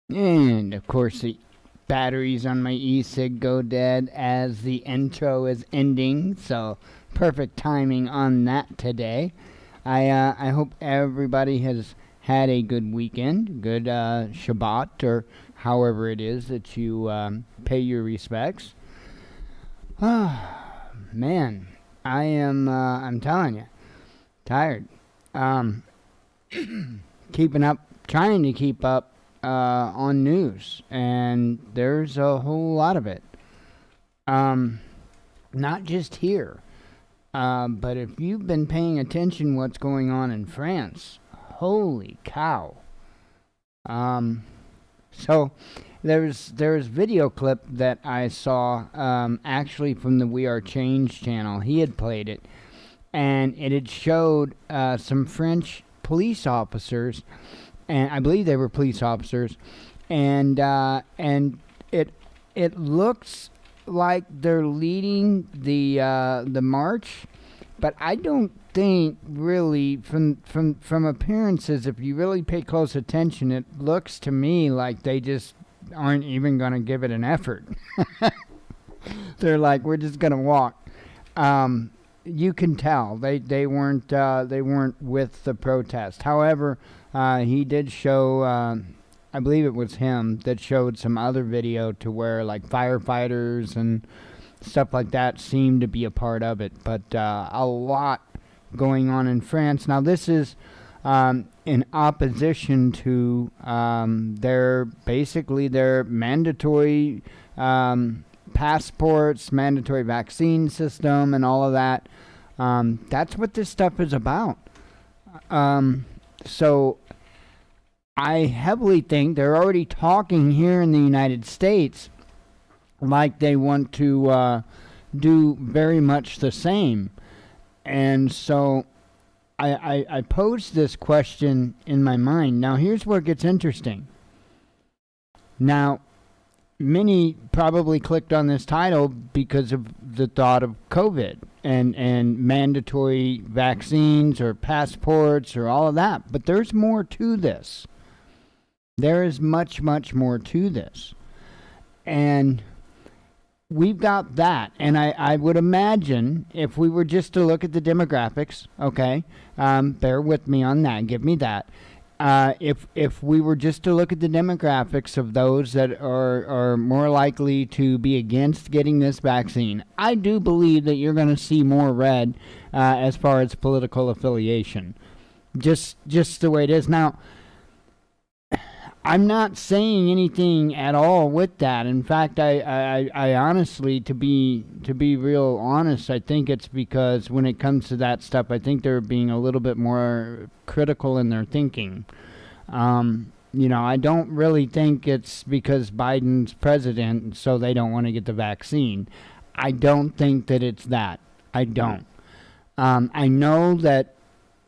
And of course, the batteries on my e-cig go dead as the intro is ending, so perfect timing on that today. I hope everybody has had a good weekend, good Shabbat, or however it is that you pay your respects. Ah, man, I'm telling you, tired. Um, keeping up, trying to keep up on news, and there's a whole lot of it. Um, Not just here, but if you've been paying attention, what's going on in France? Holy cow! Um, so there's video clip that I saw actually from the We Are Change channel. He had played it, and it had showed some French police officers, and I believe they were police officers, and it looks like they're leading the march, but I don't think really from appearances, if you really pay close attention, it looks to me like they just aren't even going to give it an effort. They're like, we're just going to walk. You can tell they weren't with the protest. However, he did show. I believe it was him that showed some other video to where like firefighters and stuff like that seemed to be a part of it. But a lot going on in France. Now this is in opposition to their mandatory passports, mandatory vaccine system, and all of that. That's what this stuff is about. So I heavily think they're already talking here in the United States like they want to do very much the same. And so I posed this question in my mind. Now, here's where it gets interesting. Now, many probably clicked on this title because of the thought of COVID and mandatory vaccines or passports or all of that. But there's more to this. There is much, much more to this. And we've got that. And I would imagine if we were just to look at the demographics, okay, bear with me on that, give me that. If we were just to look at the demographics of those that are more likely to be against getting this vaccine, I do believe that you're going to see more red as far as political affiliation. Just the way it is. Now, I'm not saying anything at all with that. In fact, I honestly, to be real honest, I think it's because when it comes to that stuff, I think they're being a little bit more critical in their thinking. I don't really think it's because Biden's president, so they don't want to get the vaccine. I don't think that it's that. I don't. I know that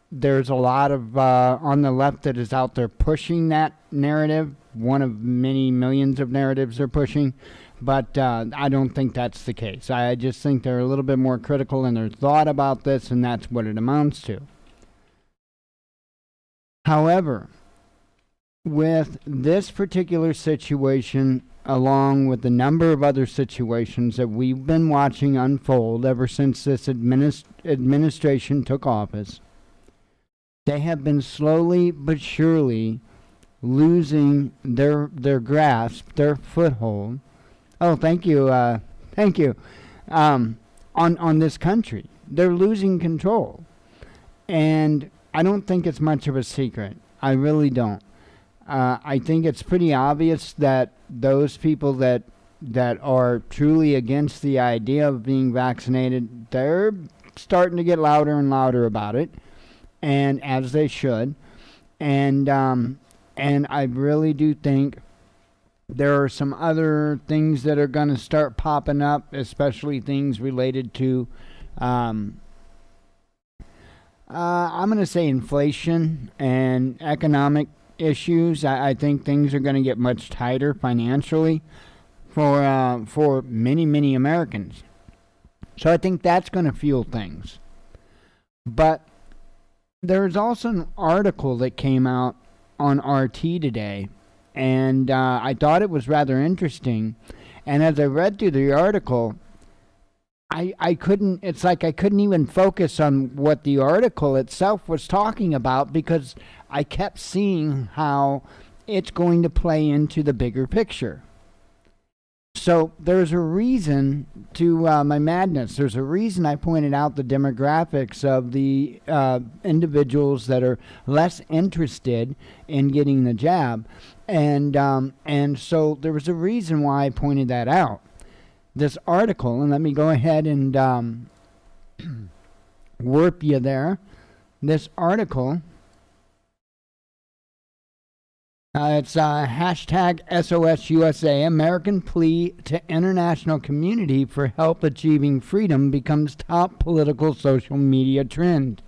there's a lot of on the left that is out there pushing that narrative, one of many millions of narratives they're pushing, but I don't think that's the case. I just think they're a little bit more critical in their thought about this, and that's what it amounts to. However, with this particular situation, along with a number of other situations that we've been watching unfold ever since this administration took office, they have been slowly but surely losing their grasp, their foothold. Oh, thank you, thank you. On this country, they're losing control, and I don't think it's much of a secret. I really don't. I think it's pretty obvious that those people that are truly against the idea of being vaccinated, they're starting to get louder and louder about it. And as they should, and I really do think there are some other things that are going to start popping up, especially things related to, I'm going to say inflation and economic issues. I think things are going to get much tighter financially for many Americans. So I think that's going to fuel things. But there's also an article that came out on RT today, and I thought it was rather interesting. And as I read through the article, I couldn't, it's like I couldn't even focus on what the article itself was talking about, because I kept seeing how it's going to play into the bigger picture. So there's a reason to my madness. There's a reason I pointed out the demographics of the individuals that are less interested in getting the jab. And so there was a reason why I pointed that out. This article, and let me go ahead and warp you there. This article, it's hashtag SOSUSA, American plea to international community for help achieving freedom becomes top political social media trend.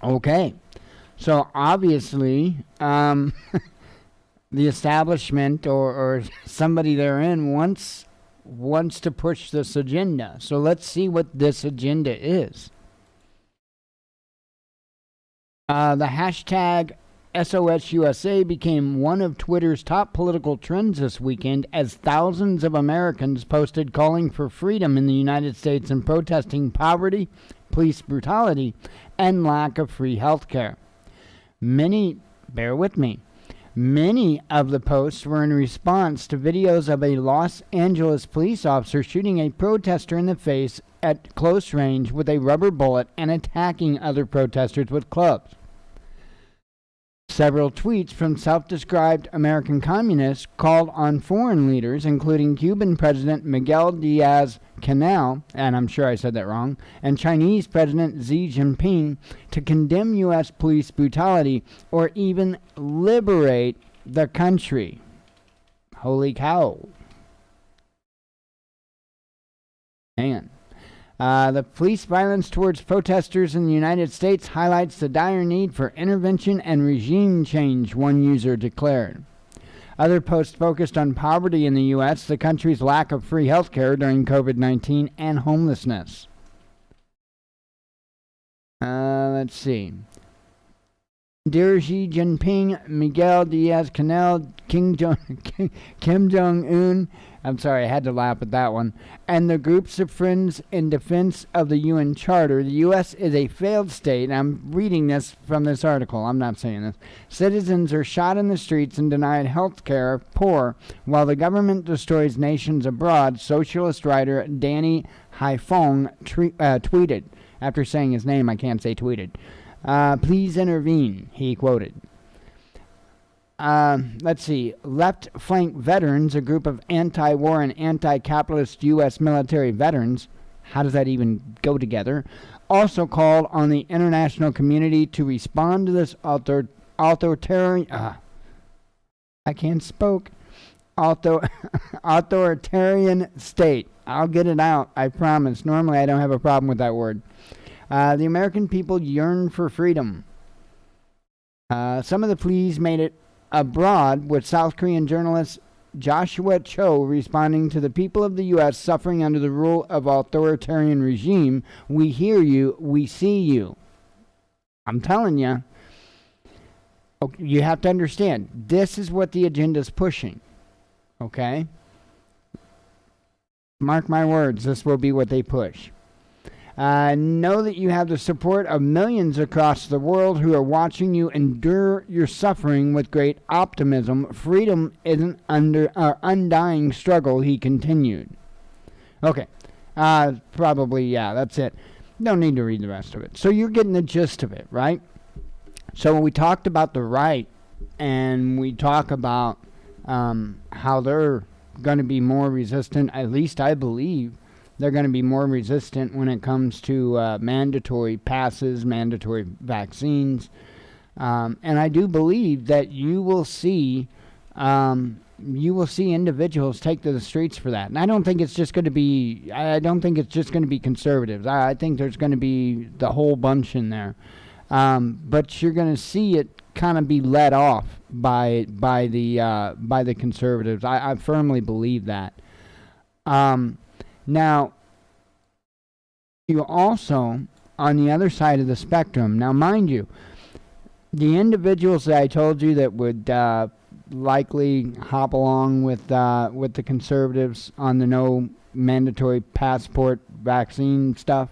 Okay, so obviously, the establishment or somebody therein wants to push this agenda. So let's see what this agenda is. The hashtag SOSUSA became one of Twitter's top political trends this weekend as thousands of Americans posted calling for freedom in the United States and protesting poverty, police brutality, and lack of free health care. Bear with me, many of the posts were in response to videos of a Los Angeles police officer shooting a protester in the face at close range with a rubber bullet and attacking other protesters with clubs. Several tweets from self-described American communists called on foreign leaders, including Cuban President Miguel Diaz-Canel, and I'm sure I said that wrong, and Chinese President Xi Jinping to condemn U.S. police brutality or even liberate the country. Holy cow. Hang on. The police violence towards protesters in the United States highlights the dire need for intervention and regime change, one user declared. Other posts focused on poverty in the U.S., the country's lack of free health care during COVID-19, and homelessness. Let's see. Dear Xi Jinping, Miguel Diaz-Canel, Kim Jong-un, I'm sorry, I had to laugh at that one, and the groups of friends in defense of the UN Charter. The U.S. is a failed state. I'm reading this from this article. I'm not saying this. Citizens are shot in the streets and denied health care, poor, while the government destroys nations abroad, socialist writer Danny Haifong tweeted. After saying his name, I can't say tweeted. Please intervene, he quoted. Let's see. Left Flank Veterans, a group of anti-war and anti-capitalist U.S. military veterans, how does that even go together, also called on the international community to respond to this authoritarian state. I'll get it out, I promise. Normally I don't have a problem with that word. The American people yearn for freedom. Some of the pleas made it abroad, with South Korean journalist Joshua Cho responding to the people of the U.S. suffering under the rule of authoritarian regime. We hear you, we see you. I'm telling you. You have to understand, this is what the agenda is pushing. Okay? Mark my words, this will be what they push. Know that you have the support of millions across the world who are watching you endure your suffering with great optimism. Freedom is an undying struggle, he continued. Okay. Probably, yeah, that's it. Don't need to read the rest of it. So you're getting the gist of it, right? So we talked about the right, and we talk about how they're going to be more resistant, at least I believe, they're going to be more resistant when it comes to mandatory passes, mandatory vaccines. And I do believe that you will see individuals take to the streets for that. And I don't think it's just going to be conservatives. I think there's going to be the whole bunch in there. But you're going to see it kind of be led off by the conservatives. I firmly believe that. Now, you also, on the other side of the spectrum, now mind you, the individuals that I told you that would likely hop along with the conservatives on the no mandatory passport vaccine stuff,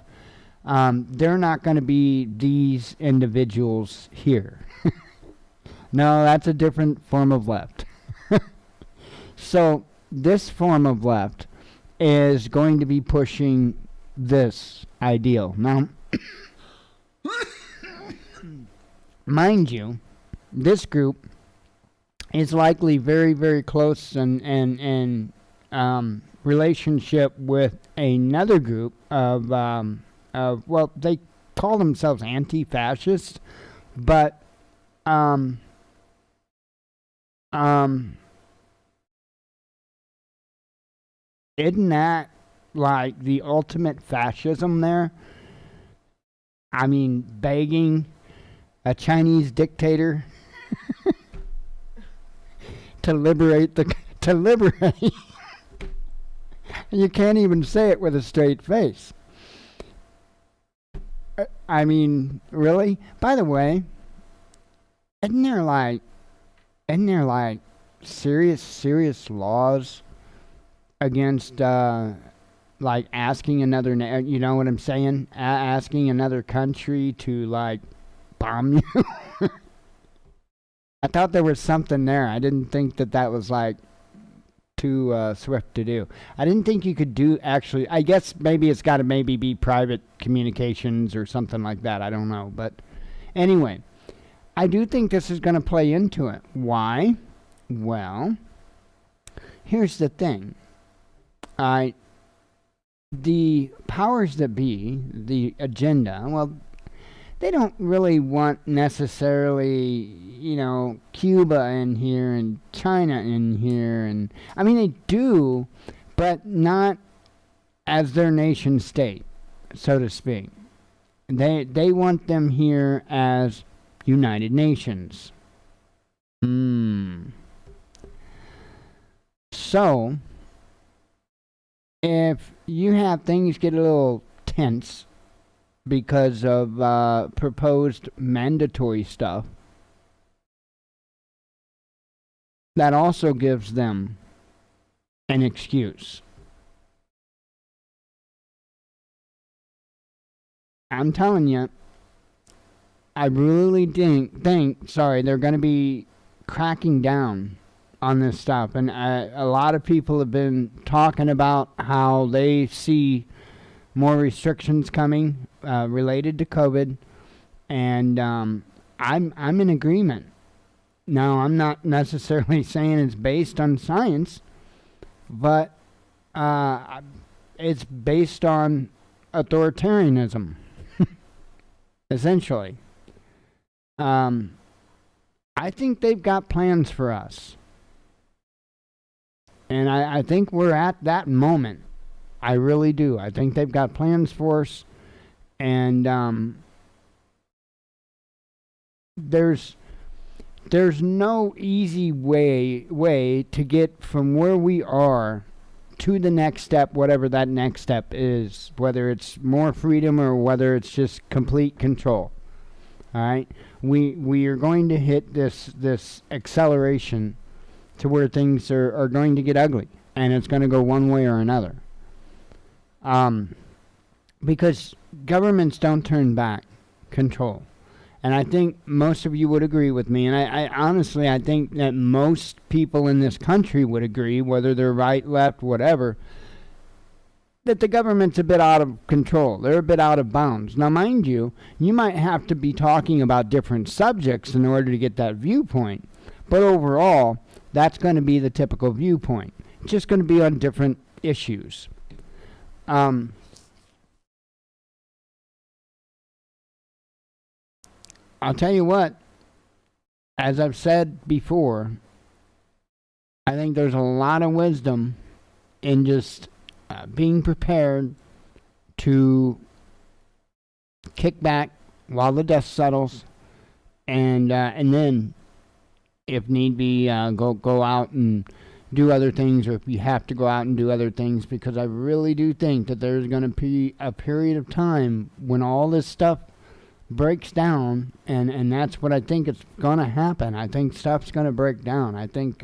they're not going to be these individuals here. No, that's a different form of left. So this form of left is going to be pushing this ideal. Now, mind you, this group is likely very, very close and relationship with another group of well, they call themselves anti-fascist, but isn't that like the ultimate fascism there? I mean, begging a Chinese dictator to liberate. You can't even say it with a straight face. I mean, really? By the way, isn't there like serious laws against like asking another you know what I'm saying? Asking another country to like bomb you? I thought there was something there. I didn't think that was like too swift to do. I didn't think you could do actually. I guess maybe it's got to maybe be private communications or something like that. I don't know. But anyway, I do think this is going to play into it. Why? Well, here's the thing. The powers that be, the agenda, well, they don't really want necessarily, Cuba in here and China in here. And I mean, they do, but not as their nation state, so to speak. They want them here as United Nations. So, if you have things get a little tense because of proposed mandatory stuff, that also gives them an excuse. I'm telling you, I really think they're going to be cracking down on this stuff. And a lot of people have been talking about how they see more restrictions coming related to COVID, and I'm in agreement. Now, I'm not necessarily saying it's based on science, but it's based on authoritarianism, essentially. I think they've got plans for us. And I think we're at that moment. I really do. I think they've got plans for us. And there's no easy way to get from where we are to the next step, whatever that next step is, whether it's more freedom or whether it's just complete control. All right? We are going to hit this acceleration to where things are going to get ugly, and it's going to go one way or another. Because governments don't turn back control. And I think most of you would agree with me, and I honestly, I think that most people in this country would agree, whether they're right, left, whatever, that the government's a bit out of control. They're a bit out of bounds. Now, mind you, you might have to be talking about different subjects in order to get that viewpoint. But overall, that's going to be the typical viewpoint. It's just going to be on different issues. I'll tell you what, as I've said before, I think there's a lot of wisdom in just being prepared to kick back while the dust settles, and then, if need be, go out and do other things, or if you have to go out and do other things, because I really do think that there's going to be a period of time when all this stuff breaks down, and that's what I think is going to happen. I think stuff's going to break down. I think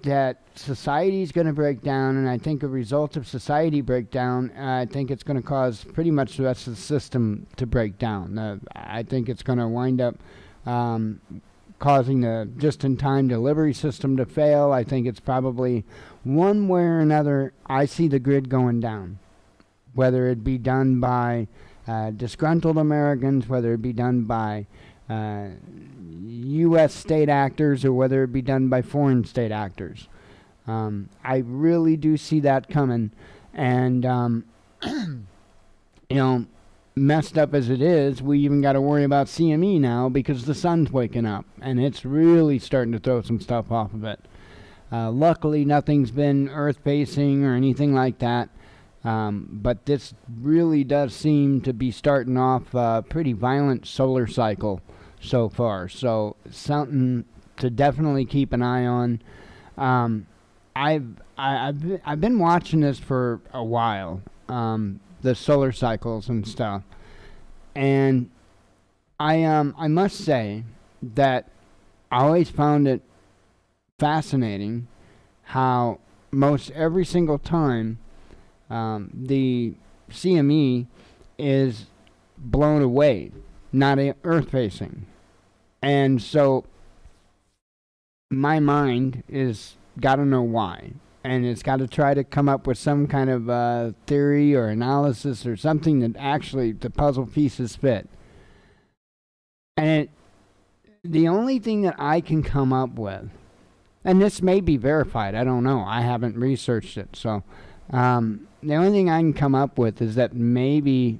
that society is going to break down, and I think a result of society breakdown, I think it's going to cause pretty much the rest of the system to break down. I think it's going to wind up causing the just-in-time delivery system to fail. I think it's probably one way or another. I see the grid going down, whether it be done by disgruntled Americans, whether it be done by U.S. state actors, or whether it be done by foreign state actors. I really do see that coming. And, messed up as it is, we even got to worry about CME now because the sun's waking up. And it's really starting to throw some stuff off of it. Luckily, nothing's been earth-facing or anything like that. But this really does seem to be starting off a pretty violent solar cycle so far. So something to definitely keep an eye on. I've been watching this for a while, the solar cycles and stuff, and I must say that I always found it fascinating how most every single time the CME is blown away, not earth facing. And so my mind is got to know why. And it's got to try to come up with some kind of theory or analysis or something that actually the puzzle pieces fit. And the only thing that I can come up with, and this may be verified, I don't know, I haven't researched it, so the only thing I can come up with is that maybe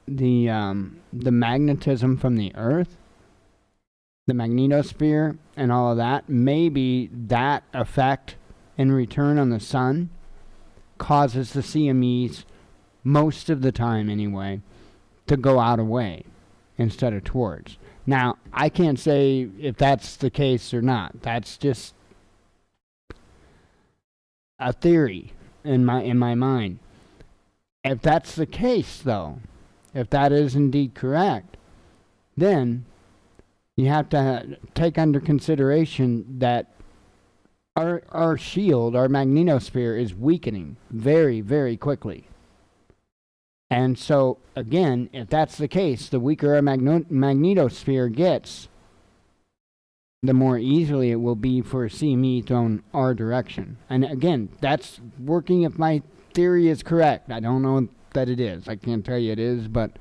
the magnetism from the Earth, the magnetosphere, and all of that, maybe that effect in return on the sun causes the CMEs, most of the time anyway, to go out away instead of towards. Now, I can't say if that's the case or not. That's just a theory in my mind. If that's the case, though, if that is indeed correct, then you have to take under consideration that our shield, our magnetosphere, is weakening very, very quickly. And so, again, if that's the case, the weaker our magnetosphere gets, the more easily it will be for a CME thrown our direction. And again, that's working if my theory is correct. I don't know that it is. I can't tell you it is, but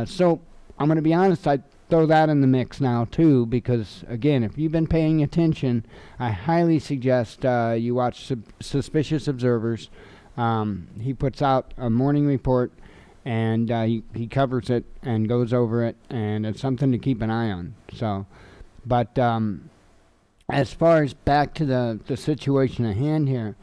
so I'm going to be honest, I throw that in the mix now too, because again, if you've been paying attention, I highly suggest you watch Suspicious Observers. He puts out a morning report, and he covers it and goes over it, and it's something to keep an eye on. So, but as far as back to the situation at hand here,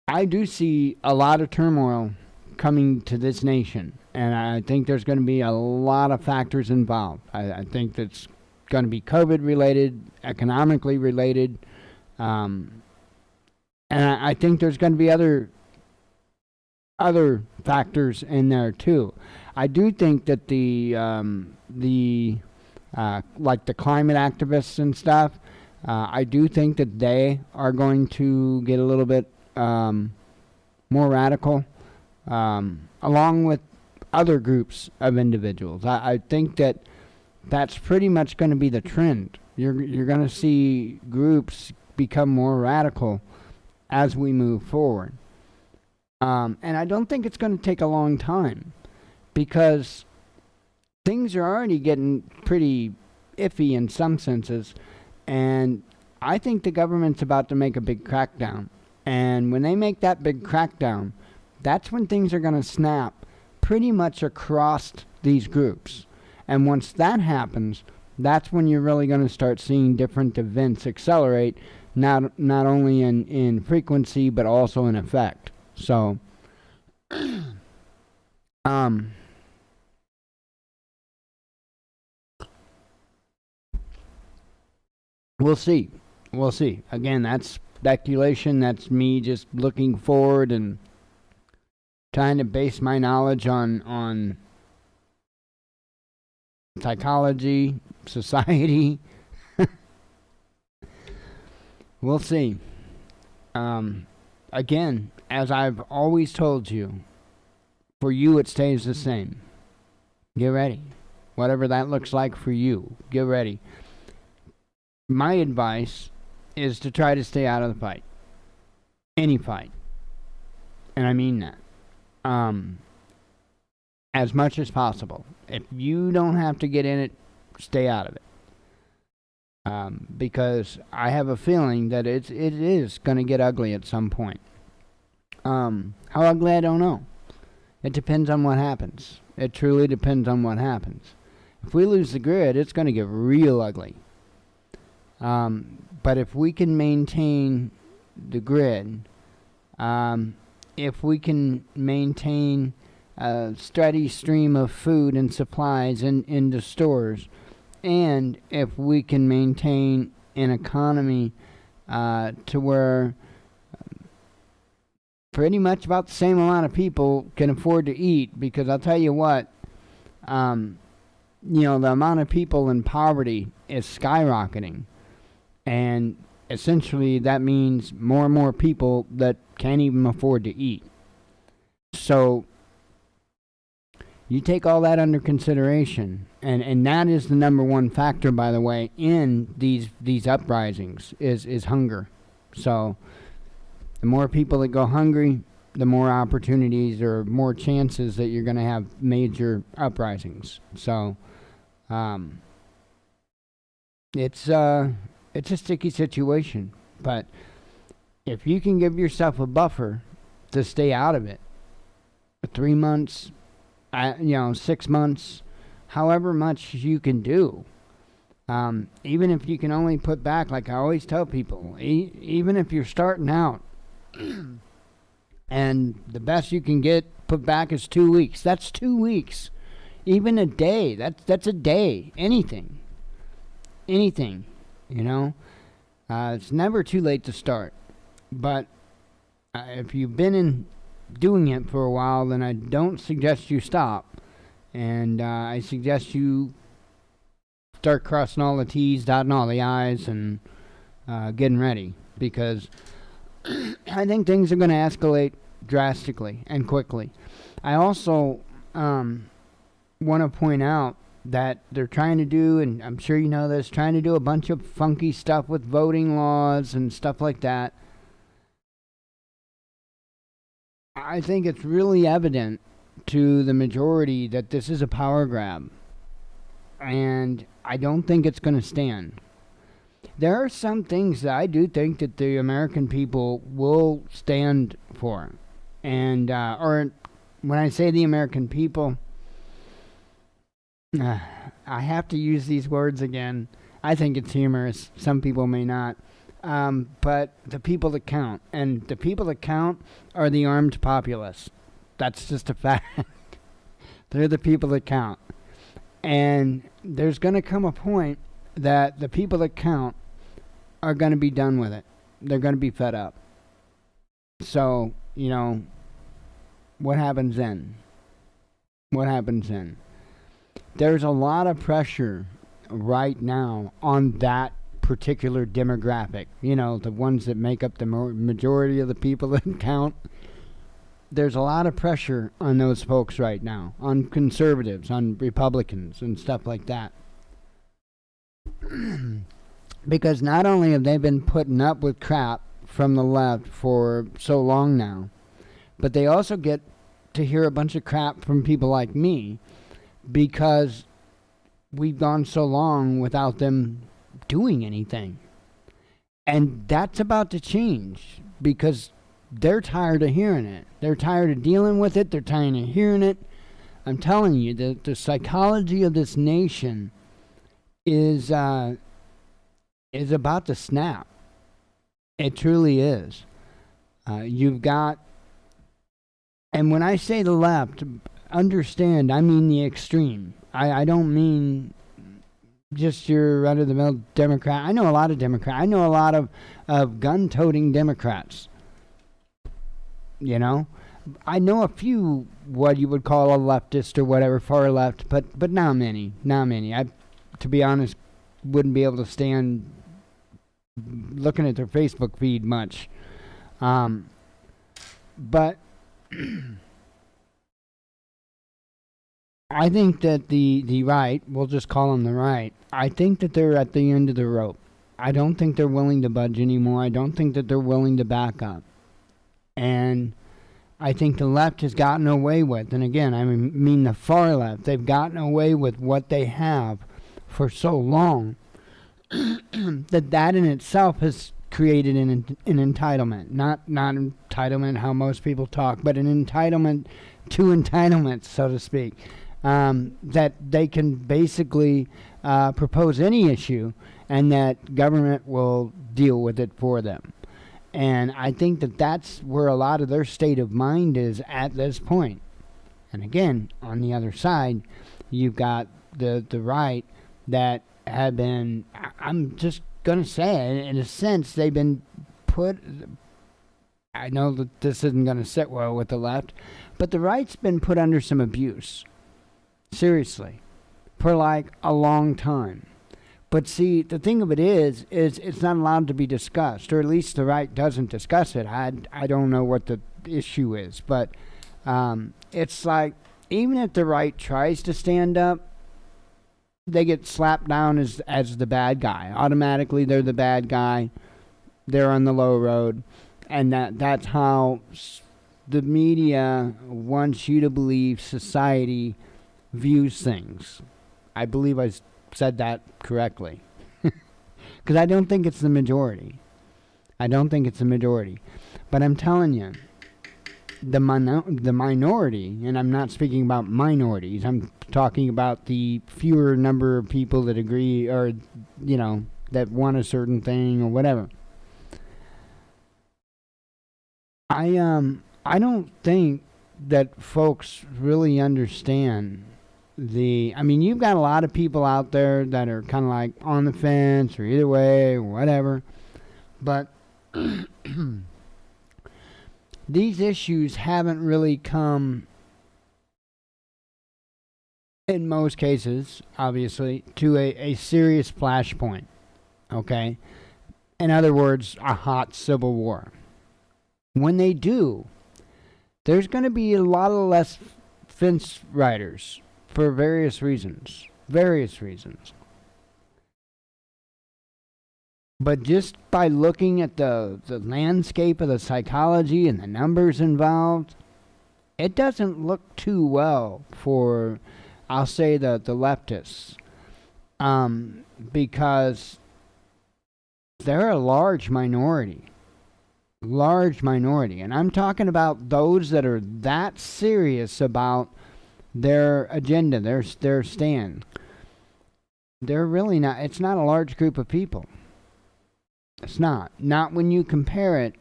I do see a lot of turmoil coming to this nation, and I think there's going to be a lot of factors involved. I think that's going to be COVID related, economically related, and I think there's going to be other factors in there too. I do think that the like the climate activists and stuff, I do think that they are going to get a little bit more radical, along with other groups of individuals. I think that that's pretty much going to be the trend. You're going to see groups become more radical as we move forward. And I don't think it's going to take a long time, because things are already getting pretty iffy in some senses, and I think the government's about to make a big crackdown. And when they make that big crackdown, that's when things are going to snap pretty much across these groups. And once that happens, that's when you're really going to start seeing different events accelerate, not only in frequency, but also in effect. So, we'll see. We'll see. Again, that's speculation. That's me just looking forward and trying to base my knowledge on psychology, society. We'll see. Again, as I've always told you, for you it stays the same. Get ready. Whatever that looks like for you, get ready. My advice is to try to stay out of the fight. Any fight. And I mean that. As much as possible. If you don't have to get in it, stay out of it. Because I have a feeling that it is going to get ugly at some point. How ugly, I don't know. It depends on what happens. It truly depends on what happens. If we lose the grid, it's going to get real ugly. But if we can maintain the grid, if we can maintain a steady stream of food and supplies in the stores, and if we can maintain an economy to where pretty much about the same amount of people can afford to eat, because I'll tell you what, the amount of people in poverty is skyrocketing. And essentially that means more and more people that can't even afford to eat. So you take all that under consideration, and that is the number one factor, by the way, in these uprisings is hunger. So the more people that go hungry, the more opportunities or more chances that you're going to have major uprisings. So it's a sticky situation, but if you can give yourself a buffer to stay out of it, 3 months, 6 months, however much you can do, even if you can only put back, like I always tell people, even if you're starting out and the best you can get put back is 2 weeks, that's 2 weeks. Even a day, that's a day. Anything, it's never too late to start. But if you've been doing it for a while, then I don't suggest you stop. And I suggest you start crossing all the T's, dotting all the I's, and getting ready. Because I think things are going to escalate drastically and quickly. I also want to point out that they're trying to do, and I'm sure you know this, trying to do a bunch of funky stuff with voting laws and stuff like that. I think it's really evident to the majority that this is a power grab, and I don't think it's going to stand. There are some things that I do think that the American people will stand for, and or when I say the American people, I have to use these words again. I think it's humorous. Some people may not. But the people that count. And the people that count are the armed populace. That's just a fact. They're the people that count. And there's going to come a point that the people that count are going to be done with it. They're going to be fed up. So, what happens then? What happens then? There's a lot of pressure right now on that particular demographic. The ones that make up the majority of the people that count. There's a lot of pressure on those folks right now, on conservatives, on Republicans, and stuff like that. Because not only have they been putting up with crap from the left for so long now, but they also get to hear a bunch of crap from people like me, because we've gone so long without them doing anything. And that's about to change, because they're tired of hearing it. They're tired of dealing with it. They're tired of hearing it. I'm telling you, the psychology of this nation is about to snap. It truly is. You've got, and when I say the left, understand, I mean the extreme. I don't mean just your run-of-the-mill Democrat. I know a lot of Democrats. I know a lot of gun-toting Democrats. I know a few what you would call a leftist or whatever, far left, but not many, not many. I, to be honest, wouldn't be able to stand looking at their Facebook feed much. But I think that the right, we'll just call them the right, I think that they're at the end of the rope. I don't think they're willing to budge anymore. I don't think that they're willing to back up. And I think the left has gotten away with, and again, I mean the far left, they've gotten away with what they have for so long that in itself has created an entitlement. Not entitlement how most people talk, but an entitlement to entitlements, so to speak. That they can basically propose any issue and that government will deal with it for them. And I think that that's where a lot of their state of mind is at this point. And again, on the other side, you've got the right that have been, I'm just going to say it, in a sense, they've been put, I know that this isn't going to sit well with the left, but the right's been put under some abuse. Seriously. For like a long time. But see, the thing of it is it's not allowed to be discussed, or at least the right doesn't discuss it. I don't know what the issue is, but it's like, even if the right tries to stand up, they get slapped down as the bad guy. Automatically, they're the bad guy. They're on the low road, and that's how the media wants you to believe society views things. I believe I said that correctly. Because I don't think it's the majority. I don't think it's the majority. But I'm telling you, the minority, and I'm not speaking about minorities, I'm talking about the fewer number of people that agree or, that want a certain thing or whatever. I don't think that folks really understand you've got a lot of people out there that are kind of like on the fence or either way or whatever. But these issues haven't really come, in most cases, obviously, to a serious flashpoint. Okay? In other words, a hot civil war. When they do, there's going to be a lot of less fence riders. For various reasons. But just by looking at the landscape of the psychology and the numbers involved, it doesn't look too well for, I'll say, the leftists. Because they're a large minority. And I'm talking about those that are that serious about their agenda, their stand. They're really not, it's not a large group of people. It's not when you compare it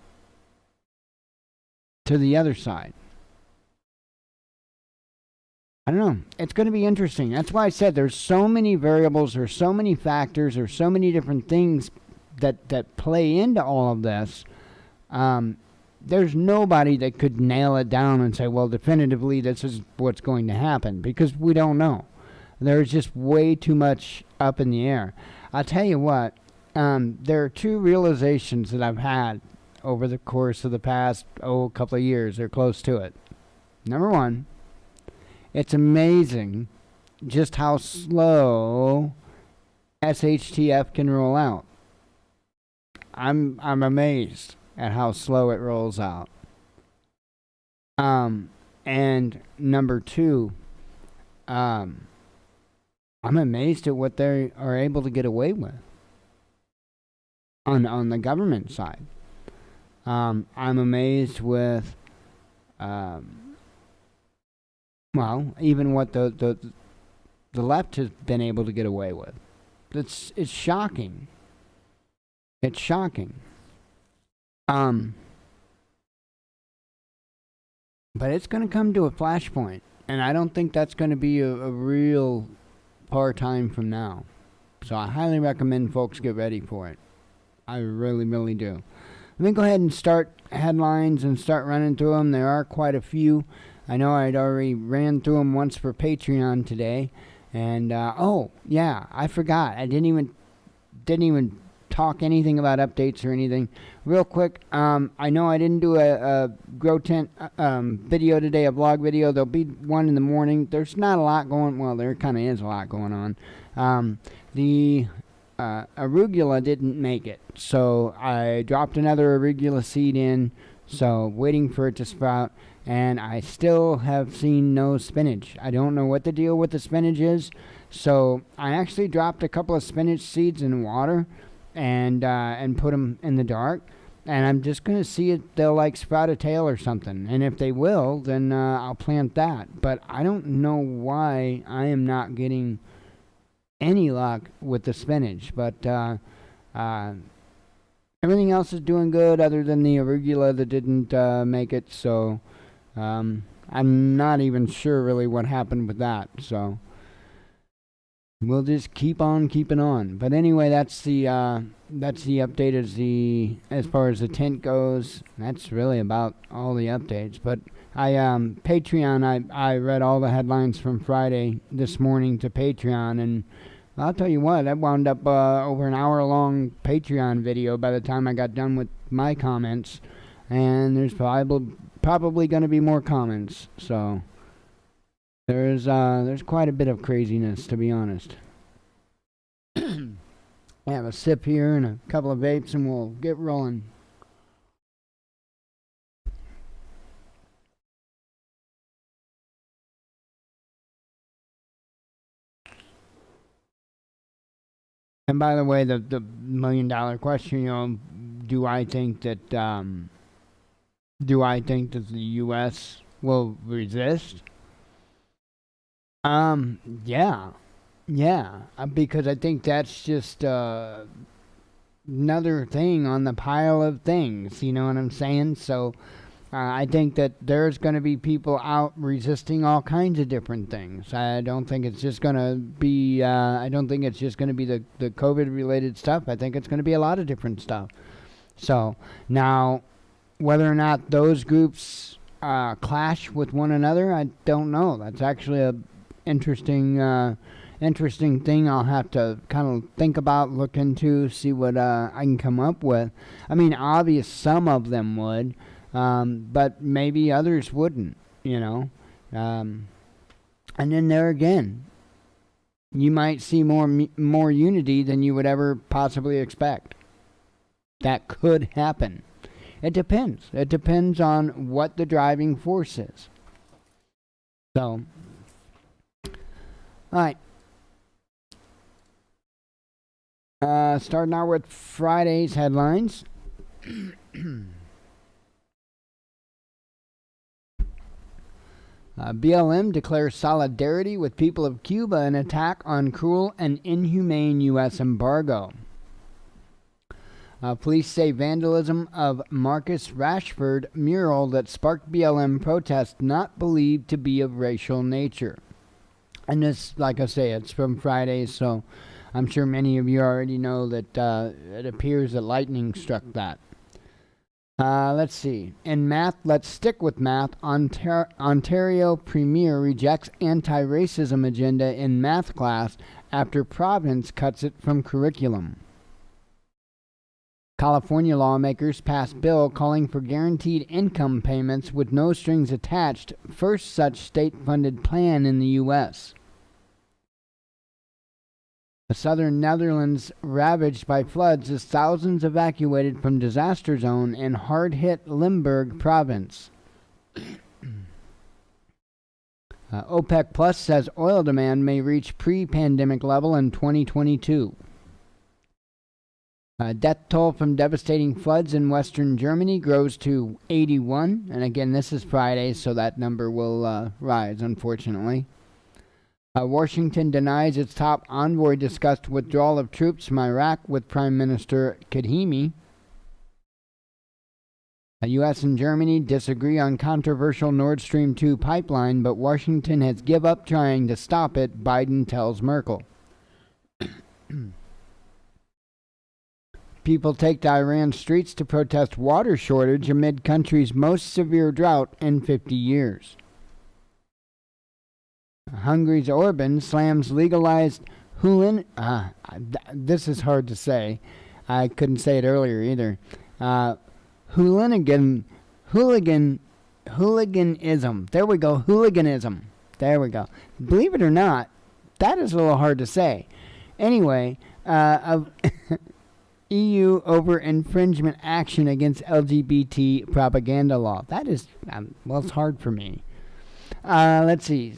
to the other side. I don't know, it's going to be interesting. That's why I said there's so many variables, or so many factors, or so many different things that play into all of this. There's nobody that could nail it down and say, well, definitively this is what's going to happen, because we don't know. There's just way too much up in the air. I'll tell you what, there are two realizations that I've had over the course of the past, couple of years, or close to it. Number one, it's amazing just how slow SHTF can roll out. I'm amazed at how slow it rolls out. And number two, I'm amazed at what they are able to get away with on the government side. I'm amazed with, even what the left has been able to get away with. It's shocking. It's shocking. But it's going to come to a flashpoint, and I don't think that's going to be a real far time from now. So I highly recommend folks get ready for it. I really, really do. let me go ahead and start headlines and start running through them. There are quite a few. I know I'd already ran through them once for Patreon today. And, oh, yeah, I forgot. I didn't even talk anything about updates or anything. Real quick, I know I didn't do a Grow Tent video today, a vlog video. There'll be one in the morning. There's not a lot going, well, there kind of is a lot going on. The arugula didn't make it, so I dropped another arugula seed in, so waiting for it to sprout. And I still have seen no spinach. I don't know what the deal with the spinach is. So I actually dropped a couple of spinach seeds in water and put them in the dark. And I'm just going to see if they'll like sprout a tail or something. And if they will, then I'll plant that. But I don't know why I am not getting any luck with the spinach. But everything else is doing good other than the arugula that didn't make it. So... I'm not even sure really what happened with that, so we'll just keep on keeping on. But anyway, that's the update as far as the tent goes. That's really about all the updates. But Patreon, I read all the headlines from Friday this morning to Patreon, and I'll tell you what, I wound up over an hour-long Patreon video by the time I got done with my comments, and there's probably going to be more comments, so there's quite a bit of craziness, to be honest. I have a sip here and a couple of vapes, and we'll get rolling. And by the way, the $1 million question, do I think that the U.S. will resist? Yeah, because I think that's just another thing on the pile of things, you know what I'm saying? So I think that there's going to be people out resisting all kinds of different things. I don't think it's just going to be, the COVID-related stuff. I think it's going to be a lot of different stuff. So now, whether or not those groups clash with one another, I don't know. That's actually a interesting thing I'll have to kind of think about, look into, see what I can come up with. I mean, obvious some of them would, but maybe others wouldn't, And then there again, you might see more unity than you would ever possibly expect. That could happen. It depends. It depends on what the driving force is. So, all right. Starting out with Friday's headlines. BLM declares solidarity with people of Cuba in attack on cruel and inhumane U.S. embargo. Police say vandalism of Marcus Rashford mural that sparked BLM protests not believed to be of racial nature. And this, like I say, it's from Friday, so I'm sure many of you already know that it appears that lightning struck that. Let's see. In math, let's stick with math. Ontario Premier rejects anti-racism agenda in math class after province cuts it from curriculum. California lawmakers passed bill calling for guaranteed income payments with no strings attached, first such state-funded plan in the U.S. The southern Netherlands ravaged by floods as thousands evacuated from disaster zone in hard-hit Limburg province. OPEC Plus says oil demand may reach pre-pandemic level in 2022. Death toll from devastating floods in western Germany grows to 81. And again, this is Friday, so that number will rise, unfortunately. Washington denies its top envoy discussed withdrawal of troops from Iraq with Prime Minister Kadhimi. The U.S. and Germany disagree on controversial Nord Stream 2 pipeline, but Washington has given up trying to stop it, Biden tells Merkel. People take to Iran's streets to protest water shortage amid country's most severe drought in 50 years. Hungary's Orban slams legalized hooligan. This is hard to say. I couldn't say it earlier either. Hooliganism. There we go. Hooliganism. There we go. Believe it or not, that is a little hard to say. Anyway, of EU over infringement action against LGBT propaganda law. That is, well, it's hard for me. Let's see.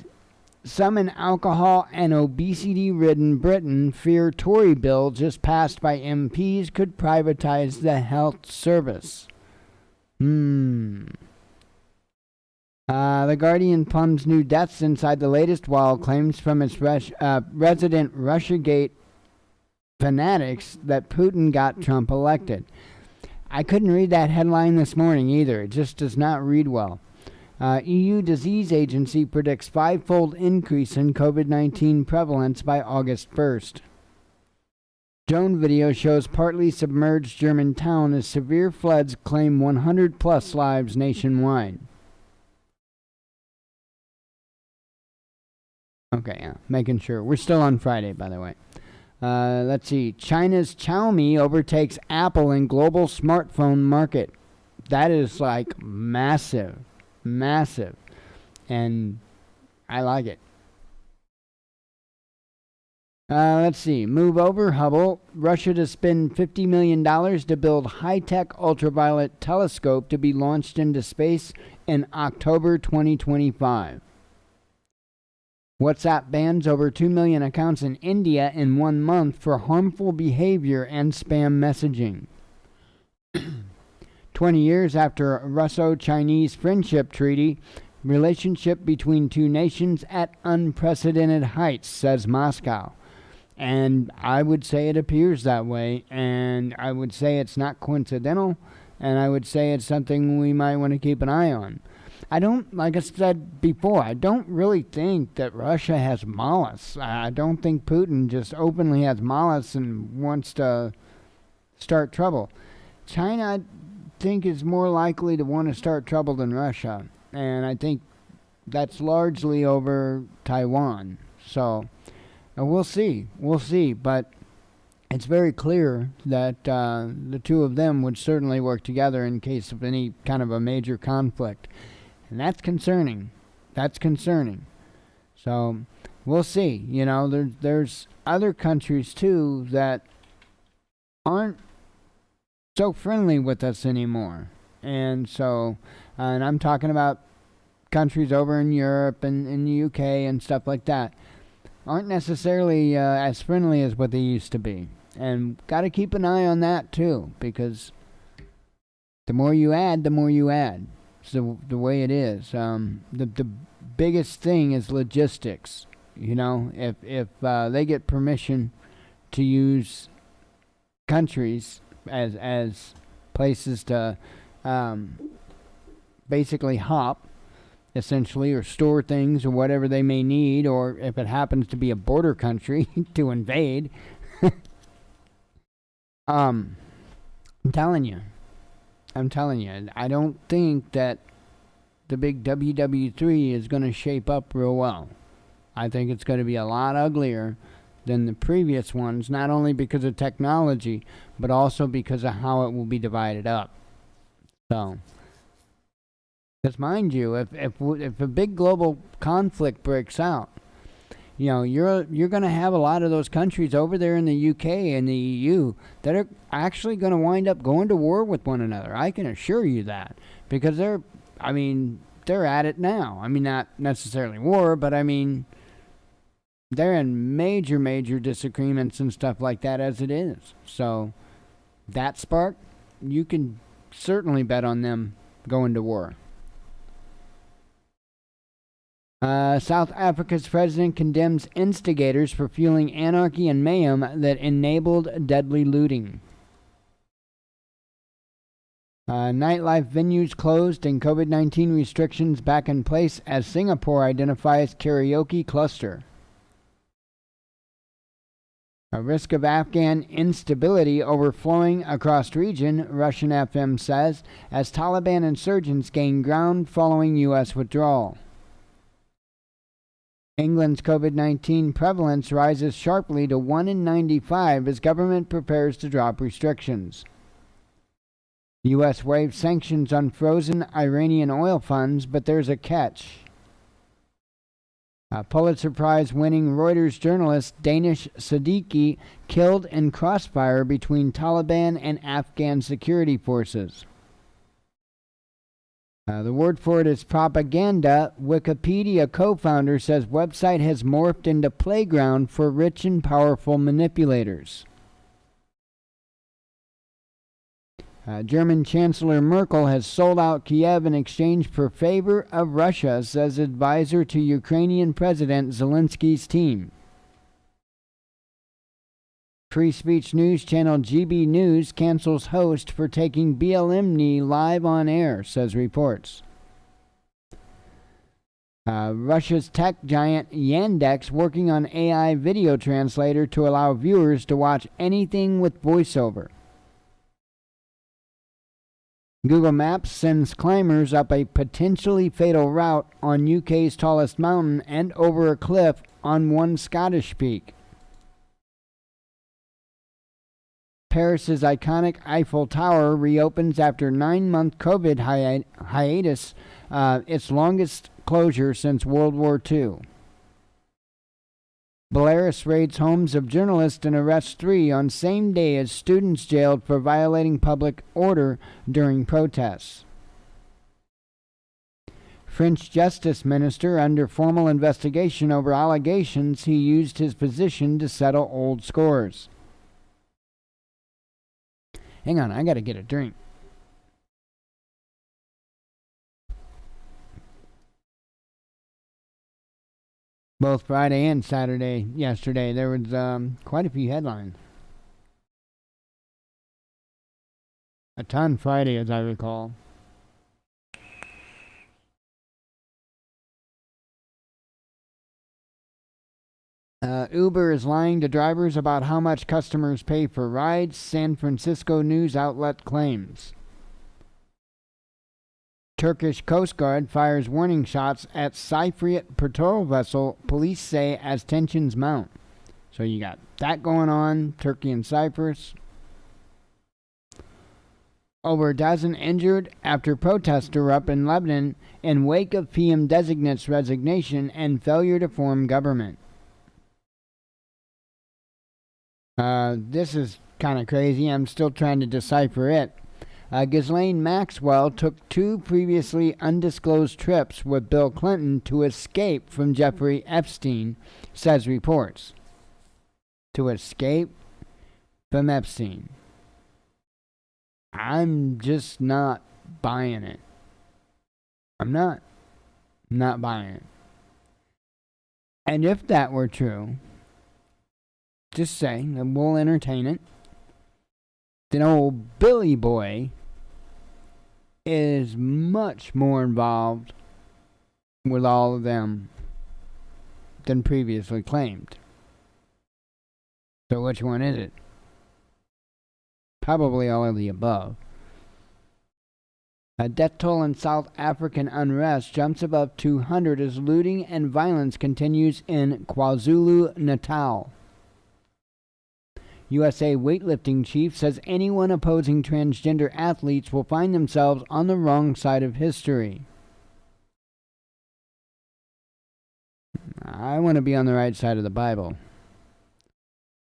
Some in alcohol and obesity-ridden Britain fear Tory bill just passed by MPs could privatize the health service. The Guardian plumbs new deaths inside the latest wall, claims from its resident Russiagate fanatics that Putin got Trump elected. I couldn't read that headline this morning either. It just does not read well. EU Disease Agency predicts 5-fold increase in COVID-19 prevalence by August 1st. Drone video shows partly submerged German town as severe floods claim 100-plus lives nationwide. Okay, making sure. We're still on Friday, by the way. Let's see. China's Xiaomi overtakes Apple in global smartphone market. That is like massive. Massive. And I like it. Let's see. Move over, Hubble. Russia to spend $50 million to build high-tech ultraviolet telescope to be launched into space in October 2025. WhatsApp bans over 2 million accounts in India in 1 month for harmful behavior and spam messaging. 20 years after Russo-Chinese Friendship Treaty, relationship between two nations at unprecedented heights, says Moscow. And I would say it appears that way, and I would say it's not coincidental, and I would say it's something we might want to keep an eye on. I don't, like I said before, I don't really think that Russia has malice. I don't think Putin just openly has malice and wants to start trouble. China, I think, is more likely to want to start trouble than Russia, and I think that's largely over Taiwan. So we'll see, but it's very clear that the two of them would certainly work together in case of any kind of a major conflict, and that's concerning. So we'll see. You know, there's other countries too that aren't so friendly with us anymore, and so and I'm talking about countries over in Europe and in the UK and stuff like that, aren't necessarily as friendly as what they used to be, and got to keep an eye on that too, because the more you add, the more you add. So the way it is, the biggest thing is logistics. You know, if they get permission to use countries as places to basically hop, essentially, or store things or whatever they may need, or if it happens to be a border country to invade. I'm telling you, I don't think that the big WW3 is going to shape up real well. I think it's going to be a lot uglier than the previous ones, not only because of technology, but also because of how it will be divided up. So, because mind you, if a big global conflict breaks out, you know, you're going to have a lot of those countries over there in the UK and the EU that are actually going to wind up going to war with one another. I can assure you that, because they're at it now. I mean, not necessarily war, but I mean, they're in major disagreements and stuff like that as it is. So that spark, you can certainly bet on them going to war. South Africa's president condemns instigators for fueling anarchy and mayhem that enabled deadly looting. Nightlife venues closed and COVID-19 restrictions back in place as Singapore identifies karaoke cluster. A risk of Afghan instability overflowing across region, Russian FM says, as Taliban insurgents gain ground following U.S. withdrawal. England's COVID-19 prevalence rises sharply to 1 in 95 as government prepares to drop restrictions. The U.S. waived sanctions on frozen Iranian oil funds, but there's a catch. A Pulitzer Prize-winning Reuters journalist Danish Siddiqui killed in crossfire between Taliban and Afghan security forces. The word for it is propaganda. Wikipedia co-founder says website has morphed into playground for rich and powerful manipulators. German Chancellor Merkel has sold out Kiev in exchange for favor of Russia, says advisor to Ukrainian President Zelensky's team. Free speech news channel GB News cancels host for taking BLM knee live on air, says reports. Russia's tech giant Yandex working on AI video translator to allow viewers to watch anything with voiceover. Google Maps sends climbers up a potentially fatal route on UK's tallest mountain and over a cliff on one Scottish peak. Paris's iconic Eiffel Tower reopens after 9-month COVID hiatus, its longest closure since World War II. Belarus raids homes of journalists and arrests 3 on same day as students jailed for violating public order during protests. French Justice Minister under formal investigation over allegations he used his position to settle old scores. Hang on, I gotta get a drink. Both Friday and Saturday yesterday, there was quite a few headlines. A ton Friday, as I recall. Uber is lying to drivers about how much customers pay for rides, San Francisco news outlet claims. Turkish Coast Guard fires warning shots at Cypriot patrol vessel, police say, as tensions mount. So you got that going on, Turkey and Cyprus. Over a dozen injured after protests erupt in Lebanon in wake of PM designate's resignation and failure to form government. This is kind of crazy. I'm still trying to decipher it. Ghislaine Maxwell took 2 previously undisclosed trips with Bill Clinton to escape from Jeffrey Epstein, says reports. To escape from Epstein. I'm just not buying it. I'm not buying it. And if that were true, just say that we'll entertain it. Then old Billy Boy is much more involved with all of them than previously claimed. So which one is it? Probably all of the above. A death toll in South African unrest jumps above 200 as looting and violence continues in KwaZulu-Natal. USA weightlifting chief says anyone opposing transgender athletes will find themselves on the wrong side of history. I want to be on the right side of the Bible.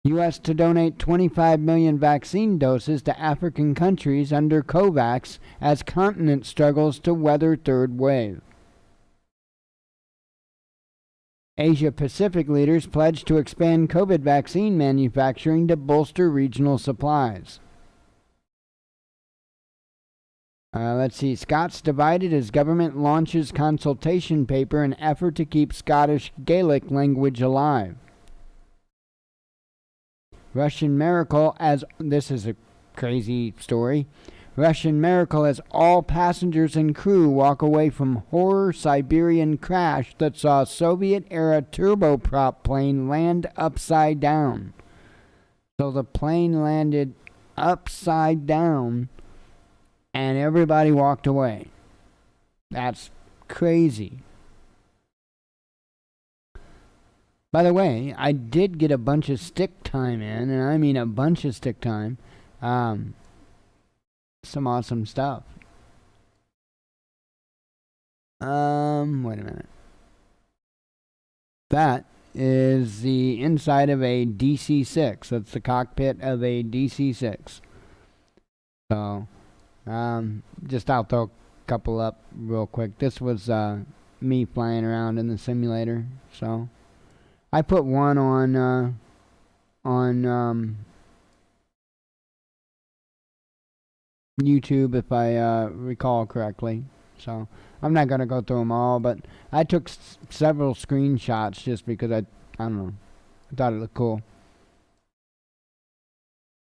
U.S. to donate 25 million vaccine doses to African countries under COVAX as continent struggles to weather third wave. Asia-Pacific leaders pledge to expand COVID vaccine manufacturing to bolster regional supplies. Let's see. Scots divided as government launches consultation paper in effort to keep Scottish Gaelic language alive. Russian miracle as... This is a crazy story. Russian miracle as all passengers and crew walk away from horror Siberian crash that saw Soviet-era turboprop plane land upside down. So the plane landed upside down and everybody walked away. That's crazy. By the way, I did get a bunch of stick time in, and I mean a bunch of stick time. Some awesome stuff. Wait a minute. That is the inside of a DC-6. That's the cockpit of a DC-6. So, just I'll throw a couple up real quick. This was me flying around in the simulator. So, I put one on YouTube if I recall correctly. So, I'm not going to go through them all, but I took several screenshots just because I don't know, I thought it looked cool.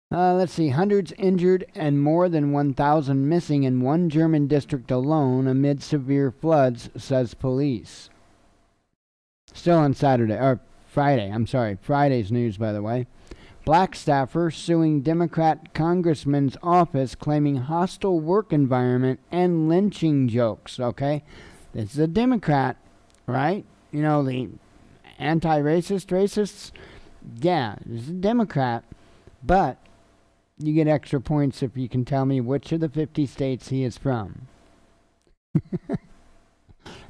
Let's see, hundreds injured and more than 1,000 missing in one German district alone amid severe floods, says police. Still on Friday's news, by the way. Black staffer suing Democrat congressman's office claiming hostile work environment and lynching jokes, okay? This is a Democrat, right? You know, the racists? Yeah, this is a Democrat. But you get extra points if you can tell me which of the 50 states he is from.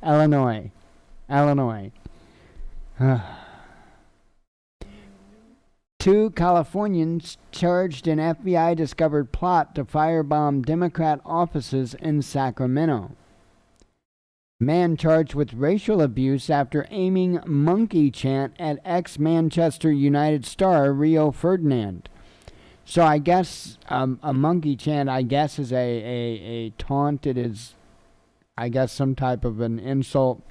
Illinois. Two Californians charged in FBI-discovered plot to firebomb Democrat offices in Sacramento. Man charged with racial abuse after aiming monkey chant at ex-Manchester United star Rio Ferdinand. So I guess a monkey chant, I guess, is a taunt. It is, I guess, some type of an insult,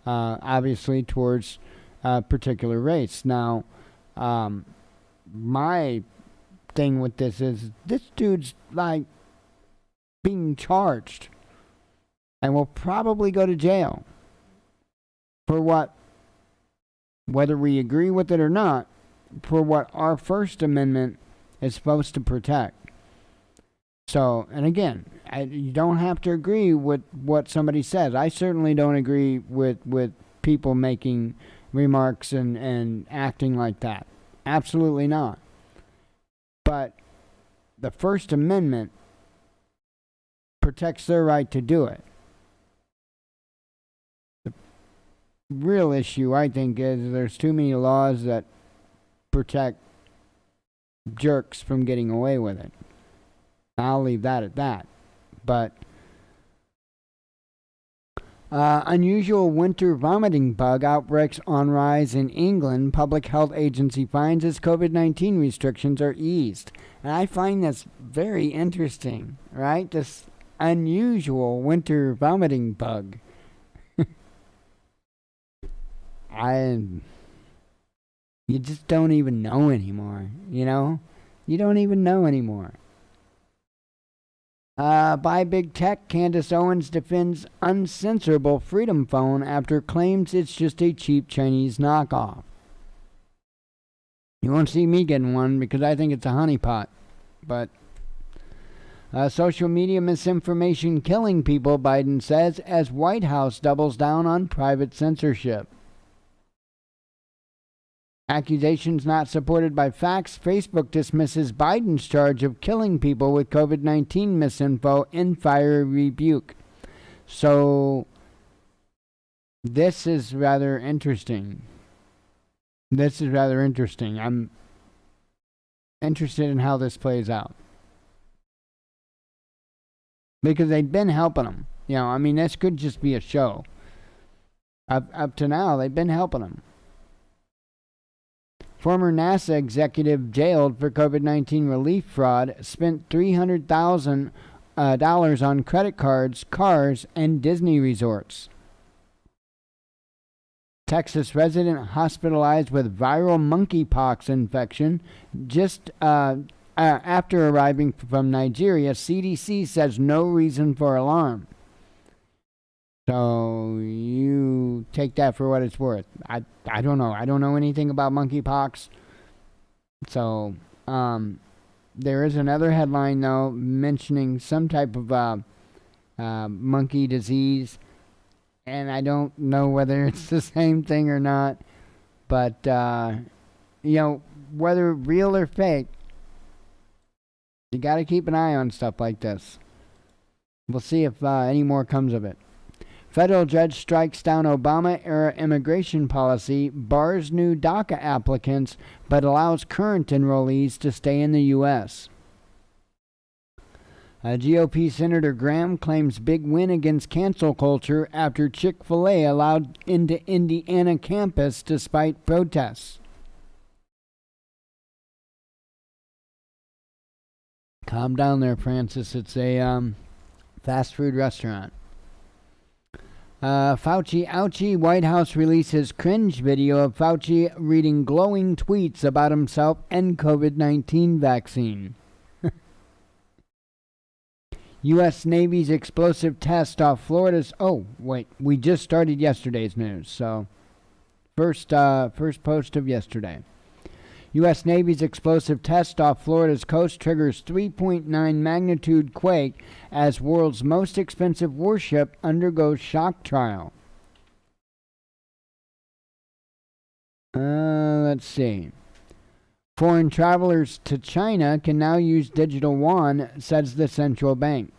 obviously, towards a particular race. Now, my thing with this is this dude's like being charged and will probably go to jail for whether we agree with it or not, for what our First Amendment is supposed to protect. So, and again, you don't have to agree with what somebody says. I certainly don't agree with people making remarks and acting like that. Absolutely not. But the First Amendment protects their right to do it. The real issue, I think, is there's too many laws that protect jerks from getting away with it. I'll leave that at that. But unusual winter vomiting bug outbreaks on rise in England. Public health agency finds as COVID-19 restrictions are eased. And I find this very interesting, right? This unusual winter vomiting bug. You just don't even know anymore, you know? You don't even know anymore. By Big Tech, Candace Owens defends uncensorable Freedom Phone after claims it's just a cheap Chinese knockoff. You won't see me getting one because I think it's a honeypot. But social media misinformation killing people, Biden says, as White House doubles down on private censorship. Accusations not supported by facts. Facebook dismisses Biden's charge of killing people with COVID-19 misinfo in fiery rebuke. So, this is rather interesting. I'm interested in how this plays out. Because they've been helping them. You know, I mean, this could just be a show. Up to now, they've been helping them. Former NASA executive jailed for COVID-19 relief fraud spent $300,000 on credit cards, cars, and Disney resorts. Texas resident hospitalized with viral monkeypox infection just after arriving from Nigeria. CDC says no reason for alarm. So you take that for what it's worth. I don't know. I don't know anything about monkeypox. So There is another headline, though, mentioning some type of monkey disease, and I don't know whether it's the same thing or not, but, whether real or fake, you got to keep an eye on stuff like this. We'll see if any more comes of it. Federal judge strikes down Obama-era immigration policy, bars new DACA applicants, but allows current enrollees to stay in the U.S. GOP Senator Graham claims big win against cancel culture after Chick-fil-A allowed into Indiana campus despite protests. Calm down there, Francis. It's a fast food restaurant. Fauci ouchie. White House releases cringe video of Fauci reading glowing tweets about himself and COVID-19 vaccine. U.S. Navy's explosive test off Florida's... Oh, wait. We just started yesterday's news, so... First post of yesterday. U.S. Navy's explosive test off Florida's coast triggers 3.9 magnitude quake as world's most expensive warship undergoes shock trial. Let's see. Foreign travelers to China can now use digital yuan, says the central bank.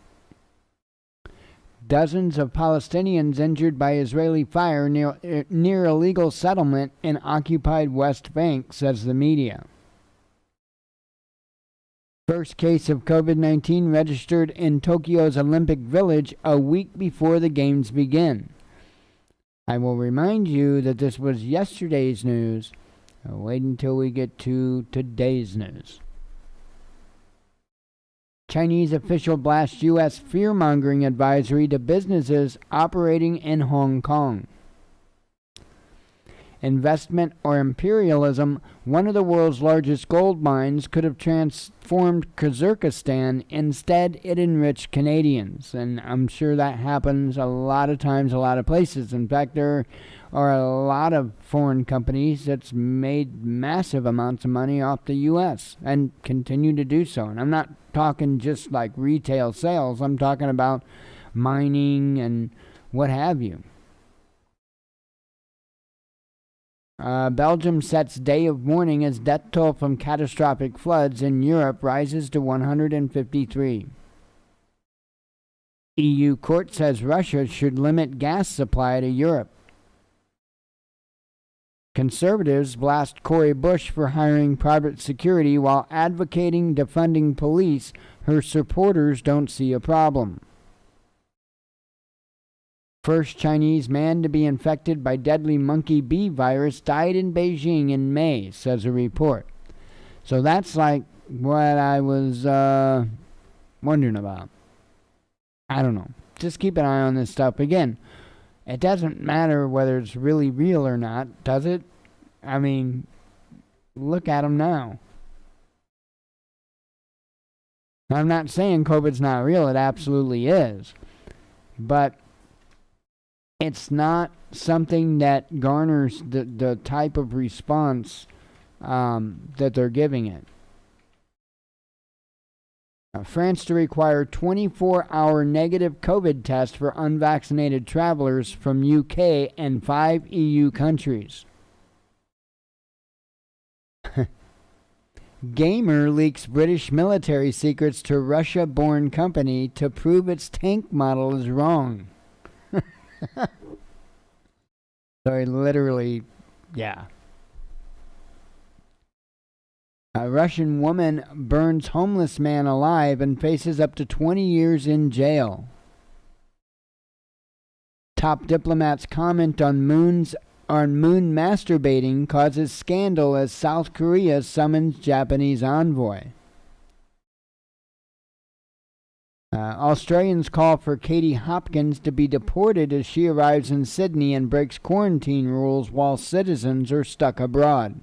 Dozens of Palestinians injured by Israeli fire near illegal settlement in occupied West Bank, says the media. First case of COVID-19 registered in Tokyo's Olympic Village a week before the games begin. I will remind you that this was yesterday's news. Wait until we get to today's news. Chinese official blasts U.S. fear-mongering advisory to businesses operating in Hong Kong. Investment or imperialism, one of the world's largest gold mines could have transformed Kazakhstan. Instead, it enriched Canadians. And I'm sure that happens a lot of times, a lot of places. In fact, there are a lot of foreign companies that's made massive amounts of money off the U.S. and continue to do so. And I'm not talking just like retail sales. I'm talking about mining and what have you. Belgium sets day of mourning as death toll from catastrophic floods in Europe rises to 153. EU court says Russia should limit gas supply to Europe. Conservatives blast Cori Bush for hiring private security while advocating defunding police. Her supporters don't see a problem. First Chinese man to be infected by deadly monkey bee virus died in Beijing in May, says a report. So that's like what I was wondering about. I don't know. Just keep an eye on this stuff. Again, it doesn't matter whether it's really real or not, does it? I mean, look at them now. I'm not saying COVID's not real. It absolutely is. But it's not something that garners the type of response that they're giving it. France to require 24-hour negative COVID test for unvaccinated travelers from UK and 5 EU countries. Gamer leaks British military secrets to Russia-born company to prove its tank model is wrong. So literally, yeah. A Russian woman burns homeless man alive and faces up to 20 years in jail. Top diplomats comment on moon masturbating causes scandal as South Korea summons Japanese envoy. Australians call for Katie Hopkins to be deported as she arrives in Sydney and breaks quarantine rules while citizens are stuck abroad.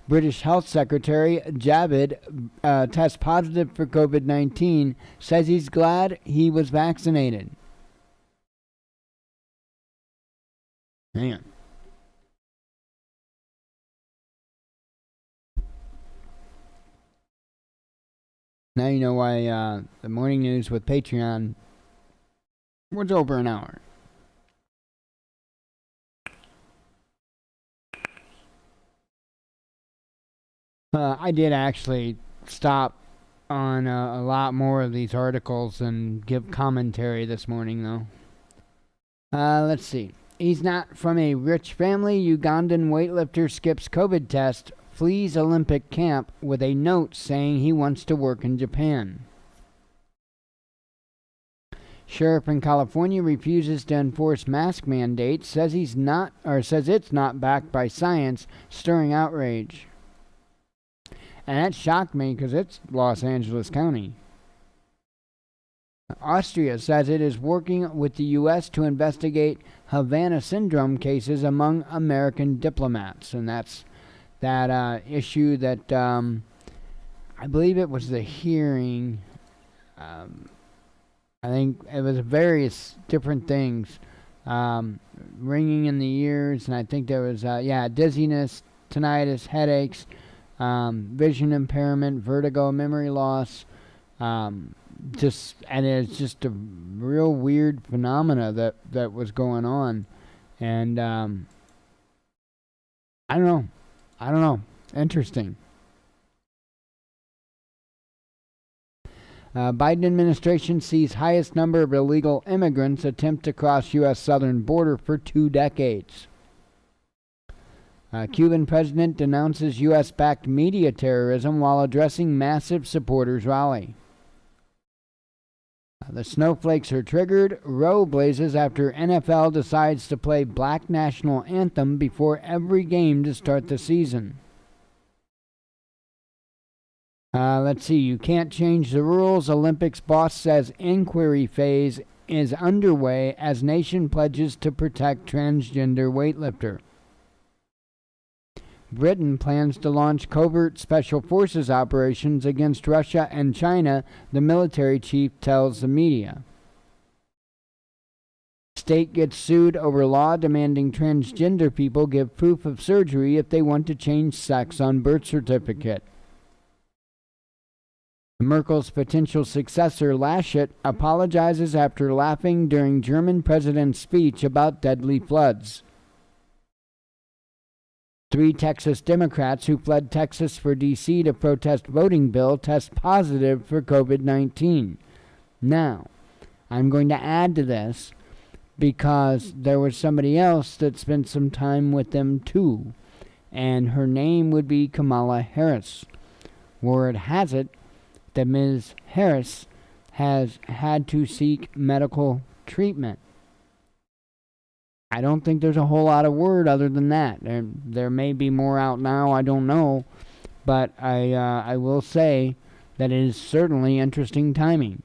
British Health Secretary Javid tests positive for COVID-19, says he's glad he was vaccinated. Hang on. Now you know why the morning news with Patreon was over an hour. I did actually stop on a lot more of these articles and give commentary this morning, though. Let's see. He's not from a rich family. Ugandan weightlifter skips COVID test, flees Olympic camp with a note saying he wants to work in Japan. Sheriff in California refuses to enforce mask mandate, says it's not backed by science, stirring outrage. And that shocked me because it's Los Angeles County. Austria says it is working with the U.S. to investigate Havana syndrome cases among American diplomats. And that's that issue that I believe it was the hearing. I think it was various different things. Ringing in the ears, and I think there was, dizziness, tinnitus, headaches, vision impairment, vertigo, memory loss, and it's just a real weird phenomena that was going on, and I don't know, interesting. Biden administration sees highest number of illegal immigrants attempt to cross U.S. southern border for 2 decades. Cuban president denounces U.S.-backed media terrorism while addressing massive supporters rally. The snowflakes are triggered. Row blazes after NFL decides to play Black National Anthem before every game to start the season. Let's see. You can't change the rules. Olympics boss says inquiry phase is underway as nation pledges to protect transgender weightlifter. Britain plans to launch covert special forces operations against Russia and China, the military chief tells the media. State gets sued over law demanding transgender people give proof of surgery if they want to change sex on birth certificate. Merkel's potential successor, Laschet, apologizes after laughing during German president's speech about deadly floods. 3 Texas Democrats who fled Texas for D.C. to protest voting bill test positive for COVID-19. Now, I'm going to add to this because there was somebody else that spent some time with them too, and her name would be Kamala Harris. Word has it that Ms. Harris has had to seek medical treatment. I don't think there's a whole lot of word other than that. There may be more out now, I don't know. But I will say that it is certainly interesting timing.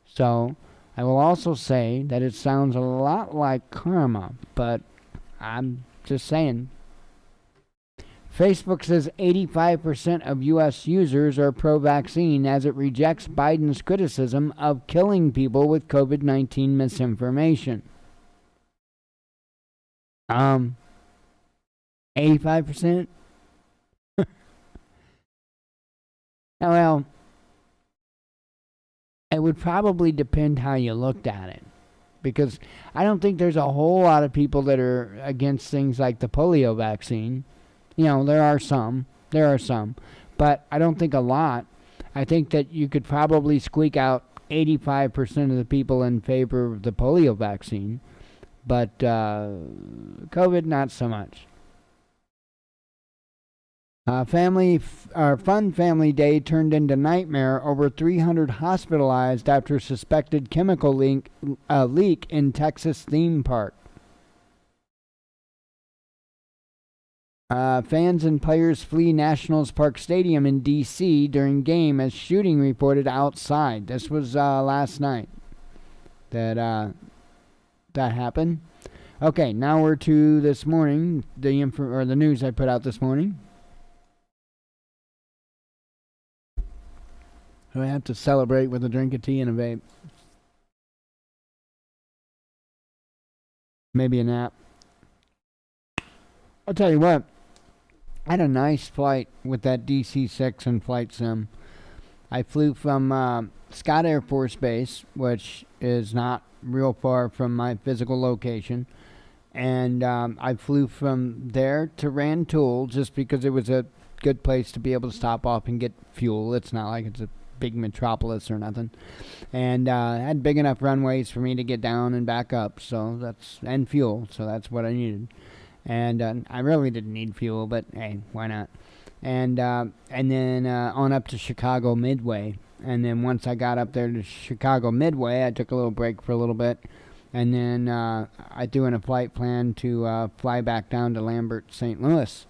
So, I will also say that it sounds a lot like karma, but I'm just saying. Facebook says 85% of U.S. users are pro-vaccine as it rejects Biden's criticism of killing people with COVID-19 misinformation. 85%? Well, it would probably depend how you looked at it. Because I don't think there's a whole lot of people that are against things like the polio vaccine. You know, there are some, but I don't think a lot. I think that you could probably squeak out 85% of the people in favor of the polio vaccine, but COVID, not so much. Fun Family Day turned into nightmare. Over 300 hospitalized after suspected chemical leak in Texas theme park. Fans and players flee Nationals Park Stadium in D.C. during game as shooting reported outside. This was last night that happened. Okay, now we're to this morning, the news I put out this morning. So I have to celebrate with a drink of tea and a vape. Maybe a nap. I'll tell you what. I had a nice flight with that DC-6 and Flight Sim. I flew from Scott Air Force Base, which is not real far from my physical location. And I flew from there to Rantoul just because it was a good place to be able to stop off and get fuel. It's not like it's a big metropolis or nothing. And had big enough runways for me to get down and back up, and fuel, so that's what I needed. And I really didn't need fuel, but hey, why not? And then on up to Chicago Midway. And then once I got up there to Chicago Midway, I took a little break for a little bit. And then I threw in a flight plan to fly back down to Lambert, St. Louis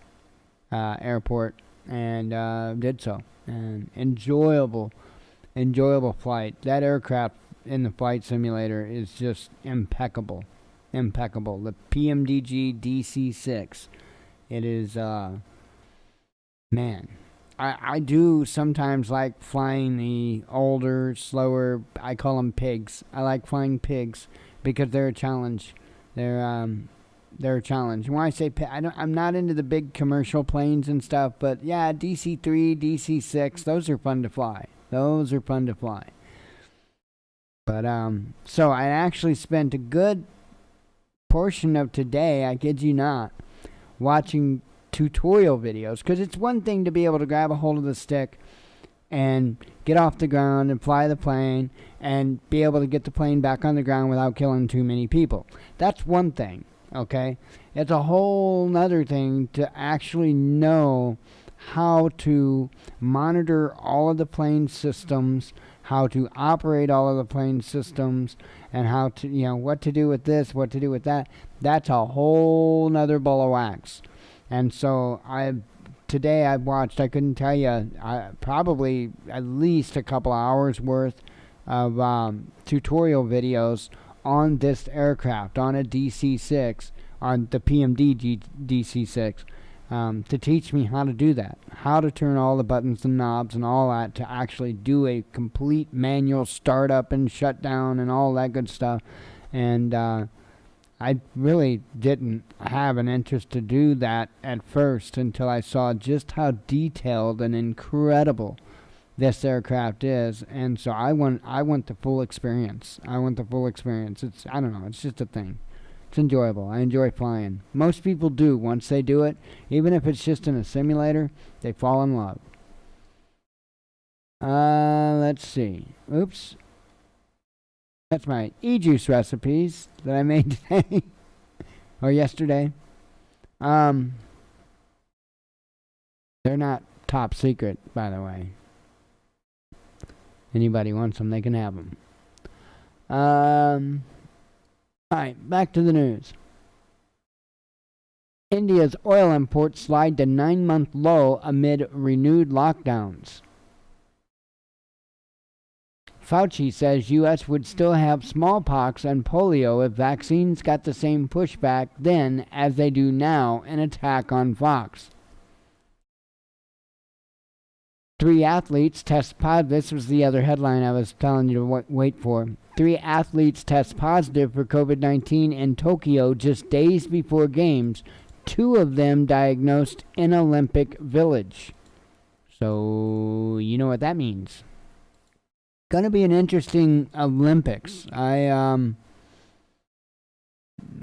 airport, and did so. And enjoyable flight. That aircraft in the flight simulator is just impeccable. The PMDG DC-6. It is, man. I do sometimes like flying the older, slower, I call them pigs. I like flying pigs because they're a challenge. They're a challenge. When I say I'm not into the big commercial planes and stuff, but yeah, DC-3, DC-6, those are fun to fly. But so I actually spent a good portion of today, I kid you not, watching tutorial videos, because it's one thing to be able to grab a hold of the stick and get off the ground and fly the plane and be able to get the plane back on the ground without killing too many people. That's one thing, okay? It's a whole nother thing to actually know how to monitor all of the plane systems, how to operate all of the plane systems, and how to, what to do with this, what to do with that. That's a whole nother ball of wax. And so today I've watched, I couldn't tell you, probably at least a couple hours worth of tutorial videos on this aircraft, on a DC-6, on the PMD DC-6, to teach me how to do that, how to turn all the buttons and knobs and all that to actually do a complete manual startup and shutdown and all that good stuff. And I really didn't have an interest to do that at first until I saw just how detailed and incredible this aircraft is, and so I want the full experience. It's, I don't know, it's just a thing. It's enjoyable. I enjoy flying. Most people do. Once they do it, even if it's just in a simulator, they fall in love. Let's see. Oops. That's my e-juice recipes that I made today or yesterday. They're not top secret, by the way. Anybody wants them, they can have them. Alright, back to the news. India's oil imports slide to 9-month low amid renewed lockdowns. Fauci says U.S. would still have smallpox and polio if vaccines got the same pushback then as they do now in attack on Fox. 3 athletes test positive. This was the other headline I was telling you to wait for. 3 athletes test positive for COVID-19 in Tokyo just days before games. 2 of them diagnosed in Olympic Village. So, you know what that means. Gonna be an interesting Olympics. I'm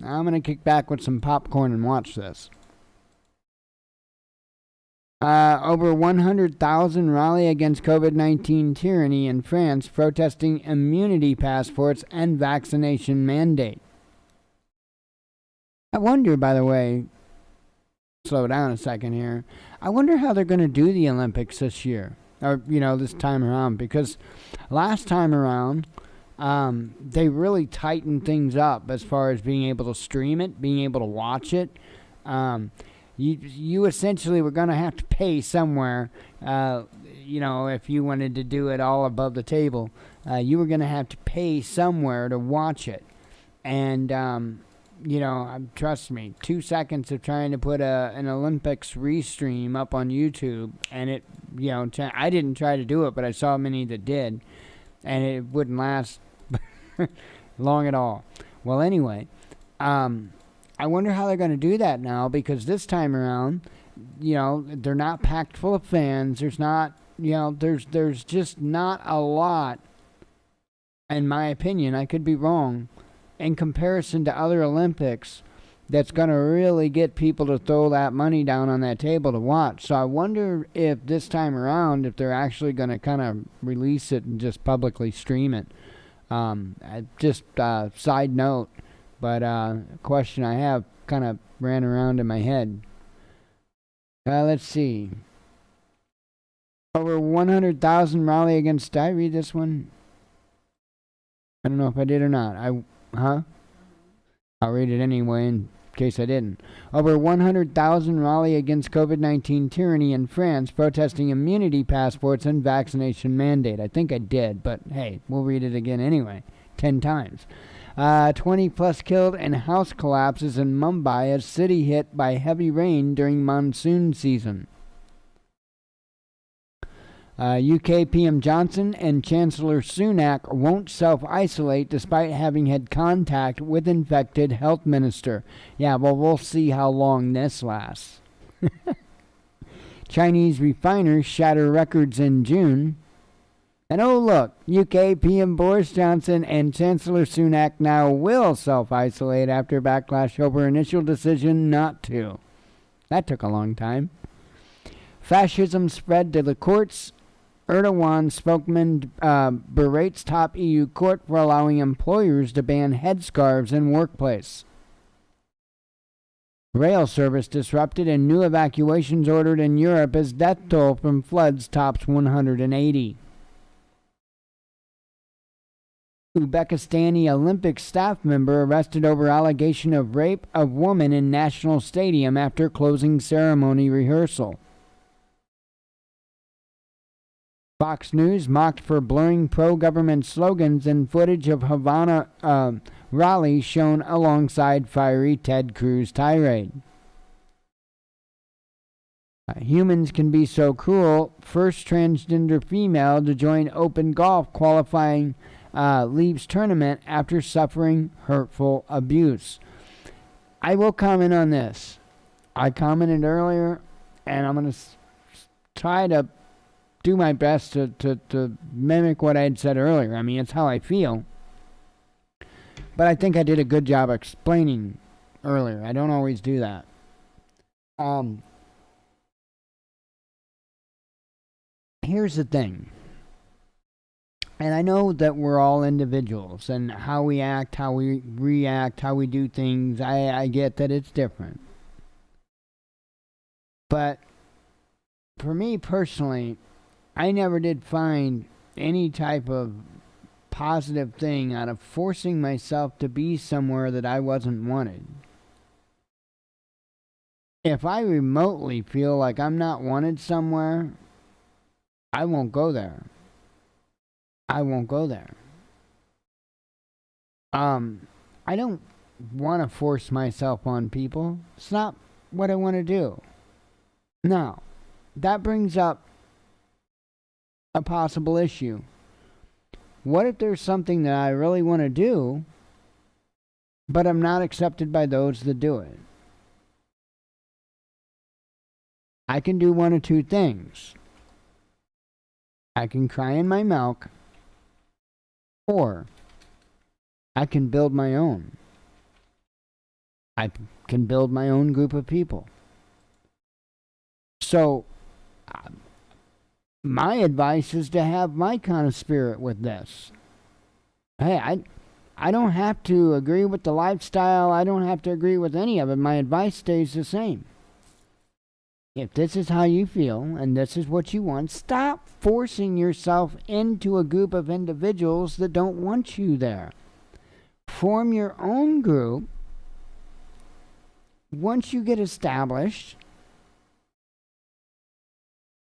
gonna kick back with some popcorn and watch this. Over 100,000 rally against COVID-19 tyranny in France, protesting immunity passports and vaccination mandate. I wonder, by the way, slow down a second here. I wonder how they're going to do the Olympics this year, or, this time around, because last time around, they really tightened things up as far as being able to stream it, being able to watch it. You essentially were going to have to pay somewhere, if you wanted to do it all above the table. You were going to have to pay somewhere to watch it. And, trust me, 2 seconds of trying to put an Olympics restream up on YouTube, and it, I didn't try to do it, but I saw many that did, and it wouldn't last long at all. Well, anyway, I wonder how they're going to do that now, because this time around, they're not packed full of fans. There's not, there's just not a lot, in my opinion, I could be wrong, in comparison to other Olympics, that's going to really get people to throw that money down on that table to watch. So I wonder if this time around, if they're actually going to kind of release it and just publicly stream it. Just side note, but a question I have kind of ran around in my head. Let's see. Over 100,000 rally against... Did I read this one? I don't know if I did or not. I'll read it anyway in case I didn't. Over 100,000 rally against COVID-19 tyranny in France, protesting immunity passports and vaccination mandate. I think I did, but hey, we'll read it again anyway. 10 times. 20 plus killed and house collapses in Mumbai as city hit by heavy rain during monsoon season. UK PM Johnson and Chancellor Sunak won't self-isolate despite having had contact with infected health minister. Yeah, well, we'll see how long this lasts. Chinese refiners shatter records in June. And oh look, UK PM Boris Johnson and Chancellor Sunak now will self-isolate after backlash over initial decision not to. That took a long time. Fascism spread to the courts. Erdogan spokesman berates top EU court for allowing employers to ban headscarves in workplace. Rail service disrupted and new evacuations ordered in Europe as death toll from floods tops 180. Uzbekistani Olympic staff member arrested over allegation of rape of woman in National Stadium after closing ceremony rehearsal. Fox News mocked for blurring pro-government slogans and footage of Havana rally shown alongside fiery Ted Cruz tirade. Humans can be so cruel. First transgender female to join open golf qualifying leaves tournament after suffering hurtful abuse. I will comment on this. I commented earlier, and I'm going to try to do my best to mimic what I had said earlier. I mean, it's how I feel. But I think I did a good job explaining earlier. I don't always do that. Here's the thing. And I know that we're all individuals, and how we act, how we react, how we do things, I get that it's different. But for me personally, I never did find any type of positive thing out of forcing myself to be somewhere that I wasn't wanted. If I remotely feel like I'm not wanted somewhere, I won't go there. I won't go there. I don't want to force myself on people. It's not what I want to do. Now, that brings up a possible issue. What if there's something that I really want to do, but I'm not accepted by those that do it? I can do one of two things. I can cry in my milk, or I can build my own. I can build my own group of people. So, my advice is to have my kind of spirit with this. Hey, I don't have to agree with the lifestyle. I don't have to agree with any of it. My advice stays the same. If this is how you feel and this is what you want, stop forcing yourself into a group of individuals that don't want you there. Form your own group. Once you get established,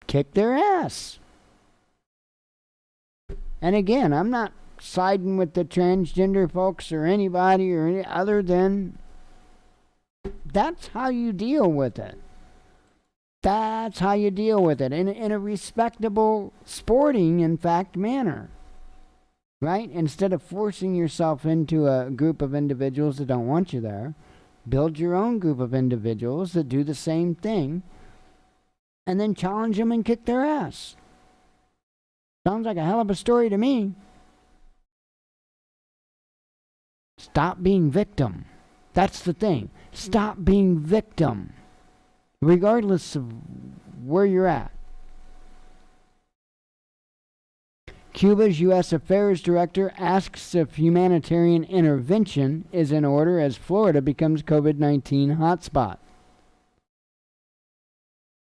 kick their ass. And again, I'm not siding with the transgender folks or anybody or any other than that's how you deal with it. That's how you deal with it in a respectable, sporting, in fact, manner. Right? Instead of forcing yourself into a group of individuals that don't want you there, build your own group of individuals that do the same thing, and then challenge them and kick their ass. Sounds like a hell of a story to me. Stop being victim. That's the thing. Stop being victim. Regardless of where you're at. Cuba's U.S. Affairs Director asks if humanitarian intervention is in order as Florida becomes COVID-19 hotspot.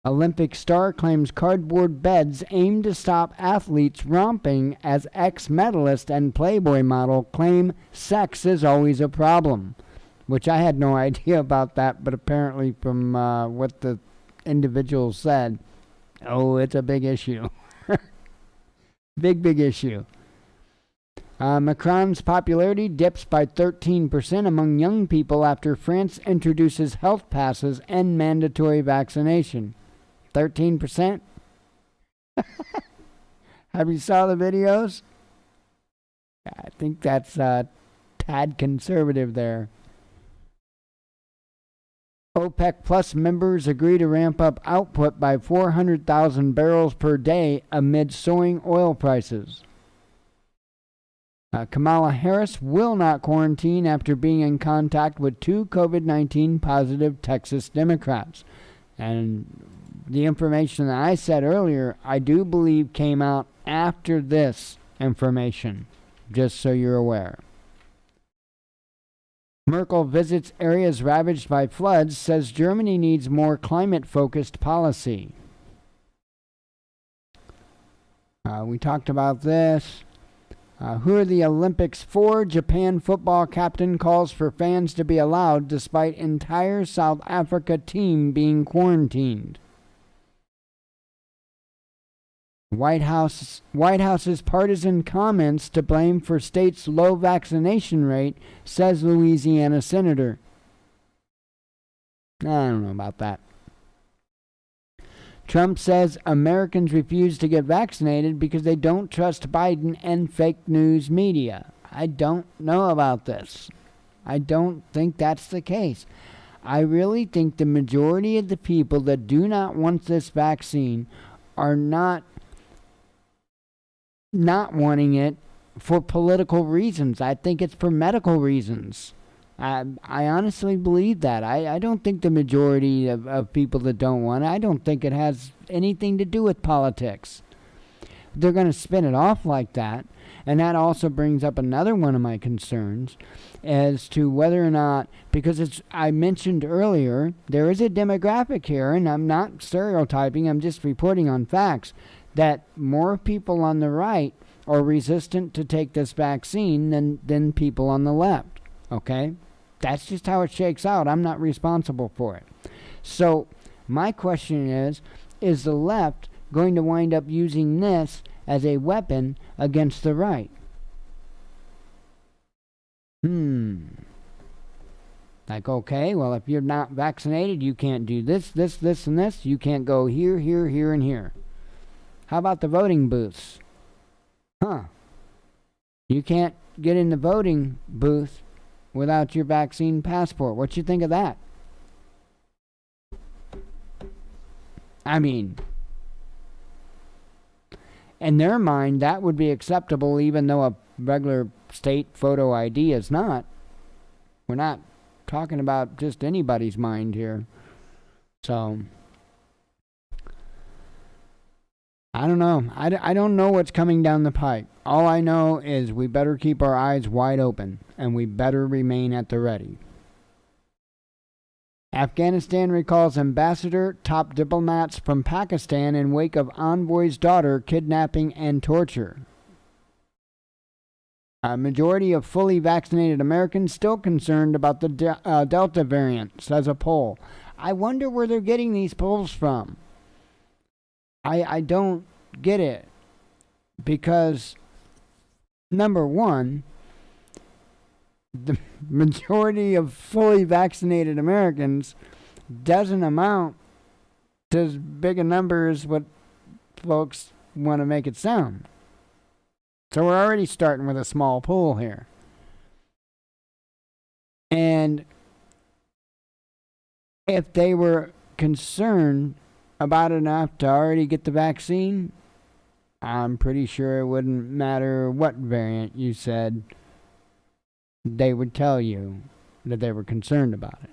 Olympic star claims cardboard beds aim to stop athletes romping as ex-medalist and Playboy model claim sex is always a problem. Which I had no idea about that, but apparently from what the individual said, oh, it's a big issue. Big issue. Macron's popularity dips by 13% among young people after France introduces health passes and mandatory vaccination. 13%? Have you saw the videos? I think that's tad conservative there. OPEC Plus members agree to ramp up output by 400,000 barrels per day amid soaring oil prices. Kamala Harris will not quarantine after being in contact with 2 COVID-19 positive Texas Democrats. And the information that I said earlier, I do believe came out after this information, just so you're aware. Merkel visits areas ravaged by floods, says Germany needs more climate-focused policy. We talked about this. Who are the Olympics for? Japan football captain calls for fans to be allowed despite entire South Africa team being quarantined. White House's partisan comments to blame for state's low vaccination rate, says Louisiana senator. I don't know about that. Trump says Americans refuse to get vaccinated because they don't trust Biden and fake news media. I don't know about this. I don't think that's the case. I really think the majority of the people that do not want this vaccine are not wanting it for political reasons. I think it's for medical reasons. I honestly believe that. I don't think the majority of people that don't want it, I don't think it has anything to do with politics. They're going to spin it off like that. And that also brings up another one of my concerns as to whether or not, because I mentioned earlier, there is a demographic here, and I'm not stereotyping, I'm just reporting on facts, that more people on the right are resistant to take this vaccine than people on the left. Okay? That's just how it shakes out. I'm not responsible for it. So my question is the left going to wind up using this as a weapon against the right? Like, okay, well, if you're not vaccinated, you can't do this, and this. You can't go here, and here. How about the voting booths? You can't get in the voting booth without your vaccine passport. What you think of that? I mean, in their mind, that would be acceptable even though a regular state photo ID is not. We're not talking about just anybody's mind here. So I don't know. I don't know what's coming down the pipe. All I know is we better keep our eyes wide open, and we better remain at the ready. Afghanistan recalls ambassador, top diplomats from Pakistan in wake of envoy's daughter kidnapping and torture. A majority of fully vaccinated Americans still concerned about the Delta variant, says a poll. I wonder where they're getting these polls from. I don't get it, because number one, the majority of fully vaccinated Americans doesn't amount to as big a number as what folks want to make it sound. So we're already starting with a small pool here. And if they were concerned about enough to already get the vaccine, I'm pretty sure it wouldn't matter what variant you said, they would tell you that they were concerned about it.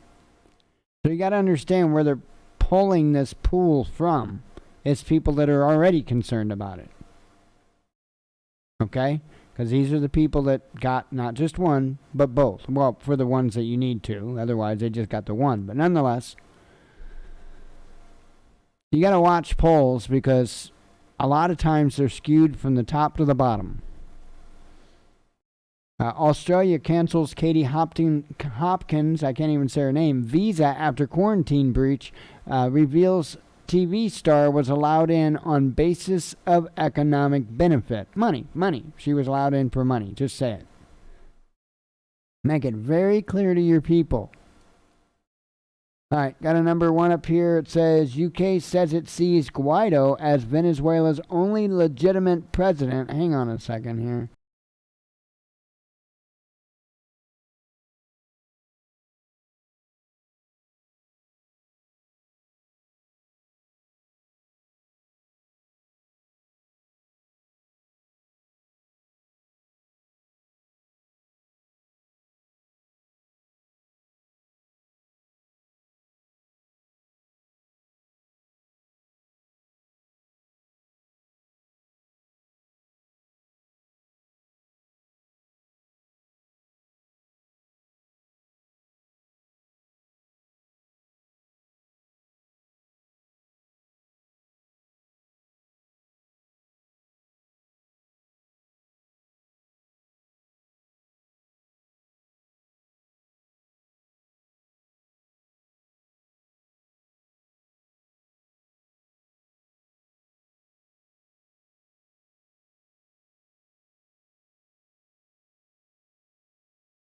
So you got to understand where they're pulling this pool from. It's people that are already concerned about it. Okay? Because these are the people that got not just one, but both. Well, for the ones that you need to. Otherwise, they just got the one. But nonetheless, you got to watch polls because a lot of times they're skewed from the top to the bottom. Australia cancels Katie Hopkins, I can't even say her name, visa after quarantine breach. Reveals TV star was allowed in on basis of economic benefit. Money. She was allowed in for money. Just say it. Make it very clear to your people. All right, got a number one up here. It says UK says it sees Guaido as Venezuela's only legitimate president. Hang on a second here.